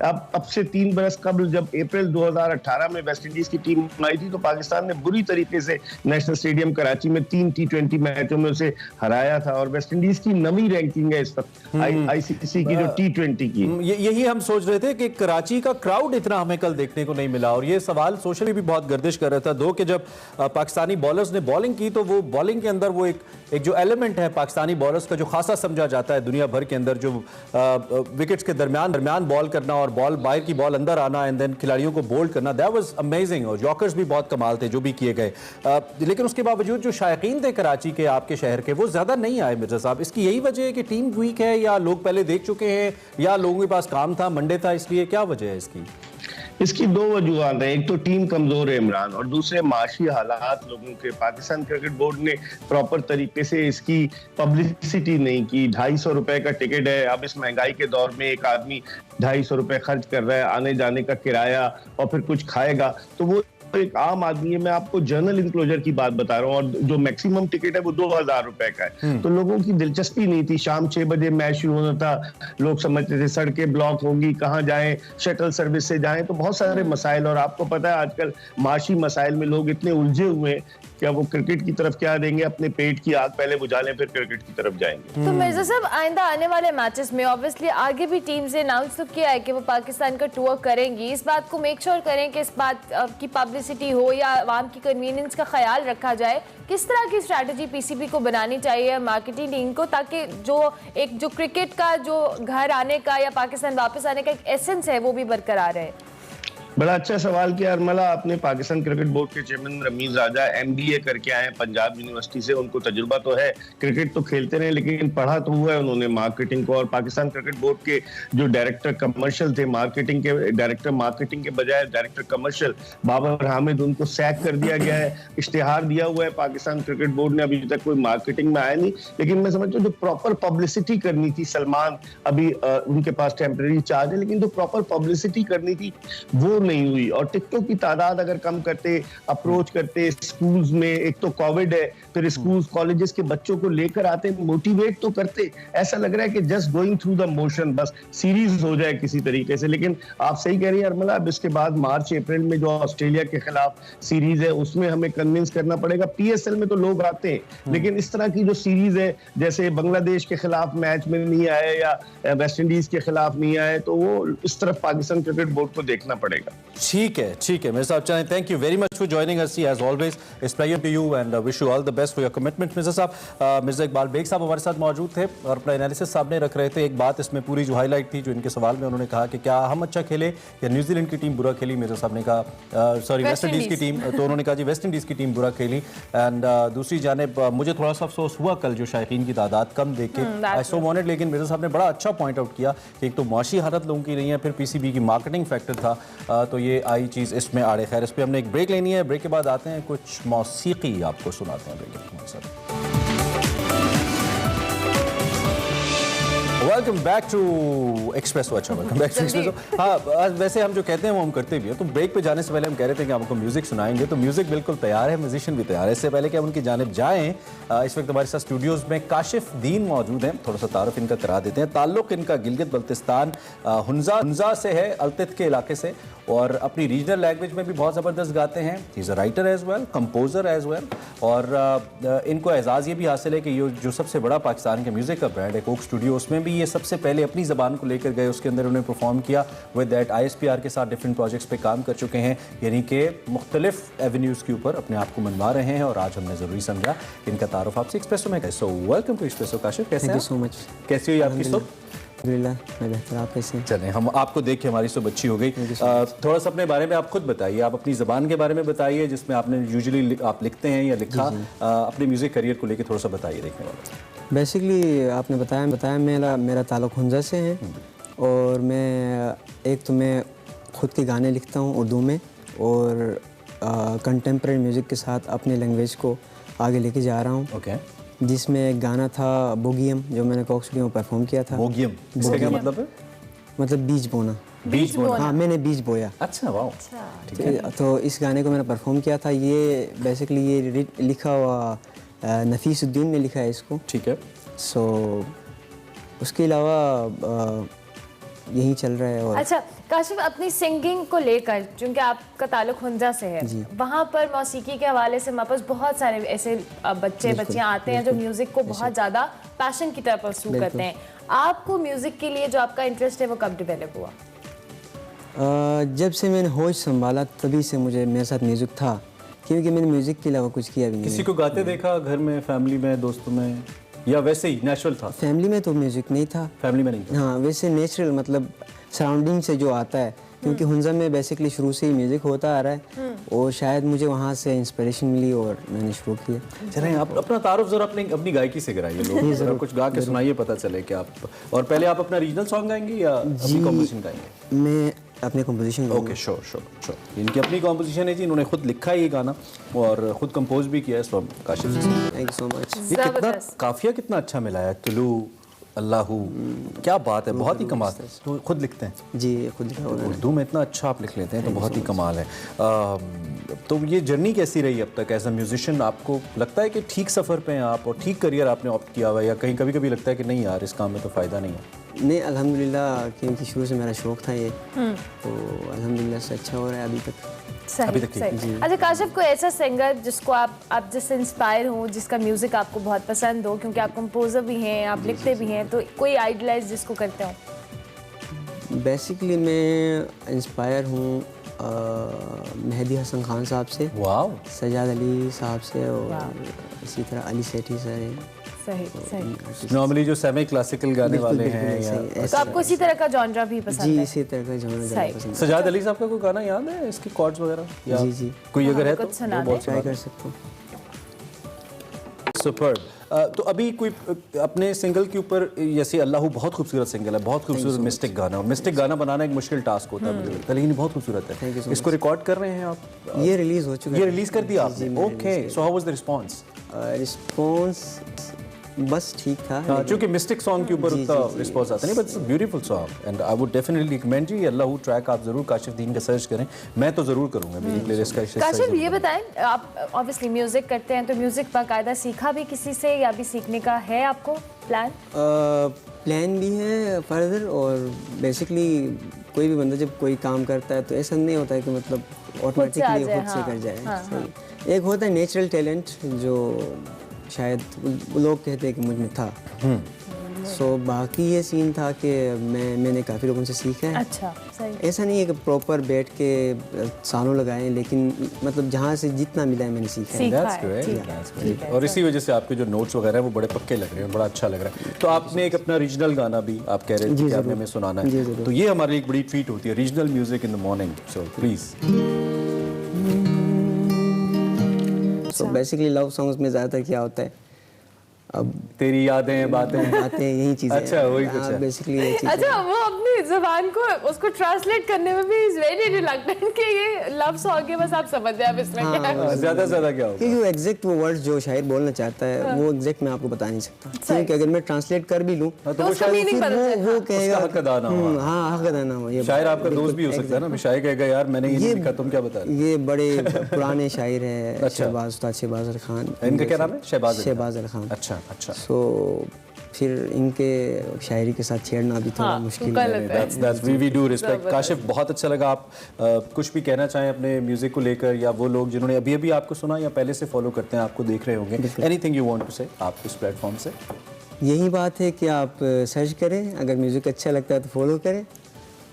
अब से 3 बरस कबल जब अप्रैल 2018 में वेस्ट इंडीज की टीम आई थी, तो पाकिस्तान ने बुरी तरीके से नेशनल स्टेडियम कराची में 3 T20 मैचों में उसे हराया था। और वेस्ट इंडीज की नवी रैंकिंग है इस वक्त आईसीसी की जो T20 की। यही हम सोच रहे थे कि कराची का क्राउड इतना हमें कल देखने को नहीं मिला, और ये सवाल सोशली भी बहुत गर्दिश कर रहा था। दो कि जब पाकिस्तानी बॉलर्स ने बॉलिंग की, तो वो बॉलिंग के अंदर वो एक जो एलिमेंट है पाकिस्तानी बॉलर्स का, जो खासा समझा जाता है दुनिया भर के अंदर, जो विकेट्स के दरमियान बॉल करना और बॉल बाहर की बॉल अंदर आना एंड देन खिलाड़ियों को बोल्ड करना, दैट वाज अमेजिंग। और यॉर्कर्स भी बहुत कमाल थे जो भी किए गए। लेकिन उसके बावजूद जो शायकीन थे कराची के, आपके शहर के, वो ज्यादा नहीं आए मिर्जा साहब। इसकी यही वजह है कि टीम वीक है, या लोग पहले देख चुके हैं, या लोगों के पास काम था, मंडे था, इसलिए क्या वजह है इसकी? इसकी दो वजूहत हैं। एक तो टीम कमजोर है इमरान, और दूसरे माशी हालात लोगों के। पाकिस्तान क्रिकेट बोर्ड ने प्रॉपर तरीके से इसकी पब्लिसिटी नहीं की। 250 रुपए का टिकट है। अब इस महंगाई के दौर में एक आदमी 250 रुपए खर्च कर रहा है, आने जाने का किराया और फिर कुछ खाएगा, तो वो एक आम आदमी है। मैं आपको जर्नल इंक्लोजर की बात बता रहा हूँ, और जो मैक्सिमम टिकट है वो 2000 रुपए का है। तो लोगों की दिलचस्पी नहीं थी। शाम 6 बजे मैच शुरू होना था, लोग समझते थे सड़कें ब्लॉक होंगी, कहाँ जाएं, शटल सर्विस से जाएं, तो बहुत सारे मसाइल। और आपको पता है आजकल माशी मसाइल में लोग इतने उलझे हुए हैं, क्या वो क्रिकेट की तरफ क्या देंगे, अपने पेट की आग पहले बुझा लें, फिर क्रिकेट की तरफ जाएंगे। तो मिर्जा साहब, आइंदा आने वाले मैचेस में ऑब्वियसली आगे भी टीम्स ने अनाउंस तो किया है कि वो पाकिस्तान का टूर करेंगी। इस बात को मेक श्योर करें कि इस बात की पब्लिसिटी हो या आवाम की कन्वीनियंस का ख्याल रखा जाए। किस तरह की स्ट्रैटेजी पीसीबी को बनानी चाहिए, मार्केटिंग टीम को, ताकि जो क्रिकेट का जो घर आने का या पाकिस्तान वापस आने का एक एसेंस है वो भी बरकरार रहे? बड़ा अच्छा सवाल किया अरमला आपने। पाकिस्तान क्रिकेट बोर्ड के चेयरमैन रमीज राजा MBA करके आए हैं पंजाब यूनिवर्सिटी से। उनको तजुर्बा तो है, क्रिकेट तो खेलते रहे, लेकिन पढ़ा तो हुआ है उन्होंने मार्केटिंग को। और पाकिस्तान क्रिकेट बोर्ड के जो डायरेक्टर कमर्शियल थे, मार्केटिंग के डायरेक्टर, मार्केटिंग के बजाय डायरेक्टर कमर्शियल बाबर हामिद, उनको सैक कर दिया गया है। इश्तिहार दिया हुआ है पाकिस्तान क्रिकेट बोर्ड ने, अभी तक कोई मार्केटिंग में आया नहीं। लेकिन मैं समझता हूँ जो प्रॉपर पब्लिसिटी करनी थी, सलमान अभी उनके पास टेम्परेरी चार्ज है, लेकिन जो प्रॉपर पब्लिसिटी करनी थी वो नहीं हुई। और टिकटों की तादाद अगर कम करते, अप्रोच करते स्कूल्स में, एक तो कोविड है, फिर स्कूल्स कॉलेजेस के बच्चों को लेकर आते, मोटिवेट तो करते। ऐसा लग रहा है कि just going through the motion, बस सीरीज हो जाए किसी तरीके से। लेकिन आप सही कह रही है अरमला, अब इसके बाद मार्च अप्रैल में जो ऑस्ट्रेलिया के खिलाफ सीरीज है उसमें हमें कन्विंस करना पड़ेगा। PSL में तो लोग आते हैं, लेकिन इस तरह की जो सीरीज है, जैसे बांग्लादेश के खिलाफ मैच में नहीं आए या वेस्ट इंडीज के खिलाफ नहीं आए, तो वो इस तरफ पाकिस्तान क्रिकेट बोर्ड को देखना पड़ेगा। ठीक है मिर्जा साहब, चाहें thank you very much for joining us as always. It's pleasure to you and wish you all the best for your commitment. Mirza साहब, मिर्जा इकबाल बेग साहब हमारे साथ मौजूद थे और अपना एनालिसिस सामने रख रहे थे। एक बात इसमें पूरी जो हाईलाइट थी, जो इनके सवाल में उन्होंने कहा कि क्या हम अच्छा खेले या न्यूजीलैंड की टीम बुरा खेली। मिर्जा साहब ने कहा सॉरी वेस्ट इंडीज़ की टीम, तो उन्होंने कहा जी वेस्ट इंडीज़ की टीम बुरा खेली। एंड दूसरी जानिब मुझे थोड़ा सा अफसोस हुआ कल जो शायकीन की तादाद कम देख के, आई सो वांटेड। लेकिन मिर्जा साहब ने बड़ा अच्छा पॉइंट आउट किया कि एक तो माशी हालत लोगों की नहीं है, फिर PCB की मार्केटिंग फैक्टर था, तो ये आई चीज़ इसमें आड़े। खैर, इस पर हमने एक ब्रेक लेनी है, ब्रेक के बाद आते हैं, कुछ मौसीकी आपको सुनाते हैं ब्रेक के साथ। Welcome back to Expresso. अच्छा, वेलकम बैक टू एक्सप्रेसो। हाँ, वैसे हम जो कहते हैं वो हम करते भी हैं। तो ब्रेक पे जाने से पहले हम कह रहे थे कि आपको म्यूजिक सुनाएंगे, तो म्यूजिक बिल्कुल तैयार है, म्यूजिशियन भी तैयार है। इससे पहले कि हम उनकी जानिब जाएं, इस वक्त हमारे साथ स्टूडियोज में काशिफ दीन मौजूद हैं। थोड़ा सा तारुफ इनका करा देते हैं। ताल्लुक इनका गिलगित बल्तिस्तान हुंजा से है, अल्तित के इलाके से, और अपनी रीजनल लैंग्वेज में भी बहुत ज़बरदस्त गाते हैं। He is a writer as well, composer as well, और इनको एजाज़ ये भी हासिल है कि ये जो सबसे बड़ा पाकिस्तान के म्यूज़िक का ब्रांड है कोक स्टूडियो, उसमें भी ये सबसे पहले अपनी ज़बान को लेकर गए, उसके अंदर उन्हें परफॉर्म किया। विद दैट ISPR के साथ डिफरेंट प्रोजेक्ट्स पे काम कर चुके हैं, यानी कि मुख्तलिफ एवेन्यूज़ के ऊपर अपने आप को मनवा रहे हैं। और आज हमने ज़रूरी समझा कि इनका तारुफ आपसे एक्सप्रेसो में। So welcome to Expresso Kashif, कैसे हैं? Thank you so much. कैसी हुई आपकी सुबह? अल्हम्दुलिल्लाह मैं बेहतर, आप कैसे हैं? चलें, हम आपको देख के हमारी सुबह अच्छी हो गई। थोड़ा सा अपने बारे में आप खुद बताइए, आप अपनी ज़बान के बारे में बताइए जिसमें आपने यूजुअली आप लिखते हैं या लिखा। अपने म्यूज़िक करियर को लेके थोड़ा सा बताइए देखने वाले। बेसिकली आपने बताया मेरा ताल्लुक हुंजा से है, और मैं खुद के गाने लिखता हूँ उर्दू में, और कंटेम्प्रेरी म्यूज़िक के साथ अपनी लैंग्वेज को आगे लेके जा रहा हूँ। ओके, जिसमें एक गाना था बोगियम, जो मैंने कोक स्टूडियो में परफॉर्म किया था। बोगियम, इसका क्या मतलब है? मतलब बीज बोना। बीज बोना? हाँ, मैंने बीज बोया। अच्छा, वाह, ठीक है। तो इस गाने को मैंने परफॉर्म किया था। ये बेसिकली ये लिखा हुआ नफीसुद्दीन ने लिखा है इसको। ठीक है। सो उसके अलावा यही चल रहा है। और अच्छा काशिफ, अपनी सिंगिंग को लेकर, चूँकि आपका ताल्लुक हुंजा से है, वहाँ पर मौसीकी के हवाले से हमारे पास बहुत सारे ऐसे बच्चियाँ आते हैं जो म्यूज़िक को बहुत ज़्यादा पैशन की तरफ परस्यू करते हैं। आपको म्यूज़िक के लिए जो आपका इंटरेस्ट है वो कब डेवलप हुआ? जब से मैंने होश संभाला तभी से मेरे साथ म्यूज़िक था, क्योंकि मैंने म्यूज़िक के अलावा कुछ किया भी नहीं। किसी को गाते देखा घर में, फैमिली में, दोस्तों में, या वैसे ही नेचुरल था? फैमिली में तो म्यूज़िक नहीं था। फैमिली में नहीं था? हाँ, वैसे नेचुरल, मतलब सराउंडिंग से जो आता है, क्योंकि हुंजा में बेसिकली शुरू से ही म्यूज़िक होता आ रहा है, और शायद मुझे वहाँ से इंस्पिरेशन मिली और मैंने शुरू किया। चलें, आप अपना तारुफ ज़रा अपनी गायकी से कराइए, लोग ज़रा कुछ गा के सुनाइए, पता चले कि आप। और पहले आप अपना रीजनल सॉन्ग गाएंगे या अभी कॉम्पोजिशन गाएंगे? मैं अपने composition. Okay, sure sure sure. इनकी अपनी कॉम्पोजिशन है जी, इन्होंने खुद लिखा है ये गाना और खुद कंपोज भी किया है इस वक्त Kashif ji. Thank you so much. ये कितना काफिया कितना अच्छा मिला है, तुलू अल्लाहू, क्या बात है, बहुत ही कमाल है। तो खुद लिखते हैं जी, खुद लिखा हुआ है। उर्दू में इतना अच्छा आप लिख लेते हैं तो बहुत ही कमाल है। तो ये जर्नी कैसी रही अब तक एज अ म्यूजिशियन? आपको लगता है कि ठीक सफ़र पे हैं आप और ठीक करियर आपने ऑप्ट किया हुआ है, या कहीं कभी कभी लगता है कि नहीं यार इस काम में तो फ़ायदा नहीं है? नहीं, अल्हम्दुलिल्लाह, क्योंकि शुरू से मेरा शौक़ था ये, तो अल्हम्दुलिल्लाह से अच्छा हो रहा है अभी तक। सही, सही। अच्छा काशिफ, कोई ऐसा सिंगर जिसको आप जिससे इंस्पायर हो, जिसका म्यूज़िक आपको बहुत पसंद हो, क्योंकि आप कंपोजर भी हैं, आप लिखते भी हैं, तो कोई आइडलाइज जिसको करते हो? बेसिकली मैं इंस्पायर हूँ मेहदी हसन खान साहब से, वाव, सजाद अली साहब से, और इसी तरह अली सेठी सर हैं। सही, सही। नॉर्मली जो सेमी क्लासिकल गाने वाले हैं, या तो आपको इसी तरह का जॉनरा भी पसंद है? जी, इसी तरह का जॉनरा ज़्यादा पसंद है। सजाद अली साहब का कोई गाना याद है, इसके कॉर्ड्स वगैरह? जी जी, कोई अगर है तो बहुत ट्राई कर सकता हूँ। सुपर्ब। तो अभी कोई अपने सिंगल के ऊपर, जैसे अल्लाहू बहुत खूबसूरत सिंगल है, बहुत खूबसूरत मिस्टिक गाना, और मिस्टिक गाना बनाना एक मुश्किल टास्क होता है मुझे लगता है, लेकिन बहुत खूबसूरत है। इसको रिकॉर्ड कर रहे हैं आप? ये रिलीज हो चुका है। ये रिलीज कर दिया आपने? Okay, so how was the response? Response बस ठीक था। हाँ, क्योंकि मिस्टिक सॉन्ग के ऊपर उतना रिस्पांस आता नहीं, but it's a beautiful song and I would definitely recommend you Allahu track. आप जरूर काशिफ दीन का सर्च करें, मैं तो जरूर करूंगा, मेरी प्लेलिस्ट का हिस्सा। काशिफ ये बताएं, आप ऑब्वियसली म्यूजिक करते हैं, तो म्यूजिक बाकायदा सीखा भी किसी से, या भी सीखने का है आपको प्लान? प्लान भी है फर्दर, और बेसिकली कोई भी बंदा जब कोई काम करता है तो ऐसा नहीं होता है कि मतलब ऑटोमेटिकली खुद से कर जाए। एक होता है नेचुरल टैलेंट, जो शायद लोग कहते हैं कि मुझ में था। सो बाकी ये सीन था कि मैंने काफ़ी लोगों से सीखा है। अच्छा, सही। ऐसा नहीं है कि प्रॉपर बैठ के सालों लगाए, लेकिन मतलब जहाँ से जितना मिला है मैंने सीखा है। That's great. और इसी वजह से आपके जो नोट्स वगैरह हैं वो बड़े पक्के लग रहे हैं, बड़ा अच्छा लग रहा है। तो आपने एक अपना रीजनल गाना भी आप कह रहे थे कि आपने हमें सुनाना है, तो ये हमारे एक बड़ी ट्रीट होती है, regional music in the morning, so please. तो बेसिकली लव सॉन्ग्स में ज़्यादातर क्या होता है, अब तेरी यादें बातें यही चीज़ें। अच्छा, वही कुछ है बेसिकली ये चीज़। अच्छा, वो अपनी ज़बान को उसको ट्रांसलेट करने में भी इज वेरी रिलक्टेंट कि ये लव सॉन्ग है, बस आप समझ जाए अब इसमें क्या है। ज़्यादा से ज़्यादा क्या होगा, क्योंकि एग्जैक्ट वो वर्ड्स जो शायर बोलना चाहता है वो एग्जैक्ट मैं आपको बता नहीं सकता, क्योंकि अगर मैं ट्रांसलेट कर भी लूँ तो वो शायद वो कहेगा हक अदा ना हो। हाँ, हक अदा ना हो। ये शायर आपका दोस्त भी हो सकता है ना, शायर कहेगा यार मैंने ये नहीं लिखा, तुम क्या बता रहे हो। ये बड़े पुराने शायर है, शहबाज अली खान। इनका क्या नाम है? शहबाज अली खान। अच्छा अच्छा। तो फिर इनके शायरी के साथ छेड़ना भी थोड़ा मुश्किल है। We do respect. काशिफ, बहुत अच्छा लगा। आप कुछ भी कहना चाहें अपने म्यूजिक को लेकर, या वो लोग जिन्होंने अभी अभी आपको सुना या पहले से फॉलो करते हैं, आपको देख रहे होंगे, एनीथिंग यू वांट टू से आप इस प्लेटफॉर्म से? यही बात है कि आप सर्च करें, अगर म्यूज़िक अच्छा लगता है तो फॉलो करें,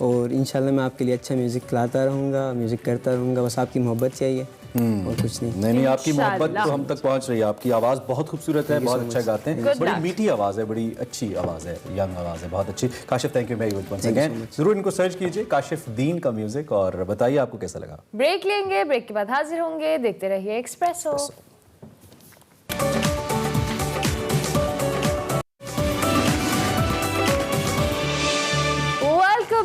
और इंशाल्लाह मैं आपके लिए अच्छा म्यूज़िक लाता रहूँगा, म्यूज़िक करता रहूँगा। बस आपकी मोहब्बत चाहिए और कुछ नहीं। आपकी मोहब्बत तो हम तक पहुंच रही है। आपकी आवाज़ बहुत खूबसूरत है, बहुत अच्छा गाते हैं, बड़ी मीठी आवाज़ है, बड़ी अच्छी आवाज़ है, यंग आवाज़ है, बहुत अच्छी। Kashif, thank you very much once again. जरूर इनको सर्च कीजिए, काशिफ दीन का म्यूजिक, और बताइए आपको कैसा लगा। ब्रेक लेंगे, ब्रेक के बाद हाजिर होंगे, देखते रहिए एक्सप्रेसो।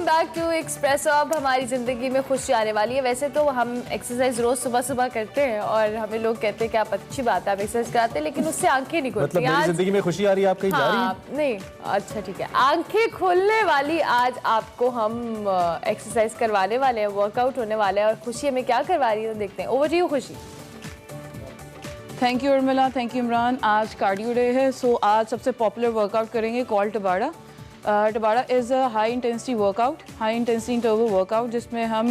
Back to espresso. अब हमारी ज़िंदगी में खुशी आने वाली है। वैसे तो हम एक्सरसाइज रोज़ सुबह सुबह करते हैं, और हमें लोग कहते हैं कि आप अच्छी बात है आप एक्सरसाइज कराते हैं, लेकिन उससे आंखें नहीं खुलती। मतलब मेरी ज़िंदगी में खुशी आ रही है, आप कहीं जा रही हैं? नहीं, अच्छा ठीक है। आंखें खोलने वाली आज आपको हम एक्सरसाइज करवाने वाले हैं, वर्कआउट होने वाला है, और खुशी हमें क्या करवा रही है तो देखते हैं। Over to you Khushi. Thank you Urmila, thank you Imran. आज कार्डियो डे है, सो आज सबसे पॉपुलर वर्कआउट करेंगे call tabata. Tabata is a high intensity workout, high intensity interval workout, जिसमें हम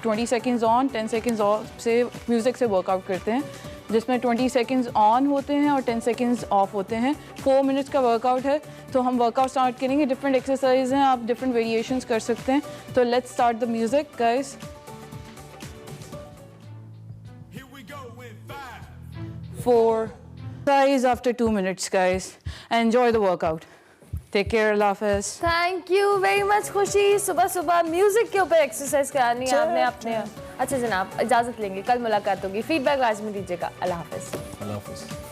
20 सेकेंड्स ऑन 10 सेकेंड्स ऑफ से म्यूज़िक से वर्कआउट करते हैं, जिसमें 20 सेकेंड्स ऑन होते हैं और 10 सेकेंड्स ऑफ होते हैं। 4 मिनट्स का वर्कआउट है। तो हम वर्कआउट स्टार्ट करेंगे। डिफरेंट एक्सरसाइज हैं, आप डिफरेंट वेरिएशंस कर सकते हैं। तो let's start the music guys. 4 exercise after 2 minutes guys. Enjoy the workout. Take care, अल्लाह हाफ़िज़। थैंक यू वेरी मच खुशी। सुबह सुबह म्यूजिक के ऊपर एक्सरसाइज करानी है आपने अपने। अच्छा जनाब, इजाज़त लेंगे, कल मुलाकात होगी। फीडबैक लाजमी दीजिएगा। अल्लाह हाफ़िज़।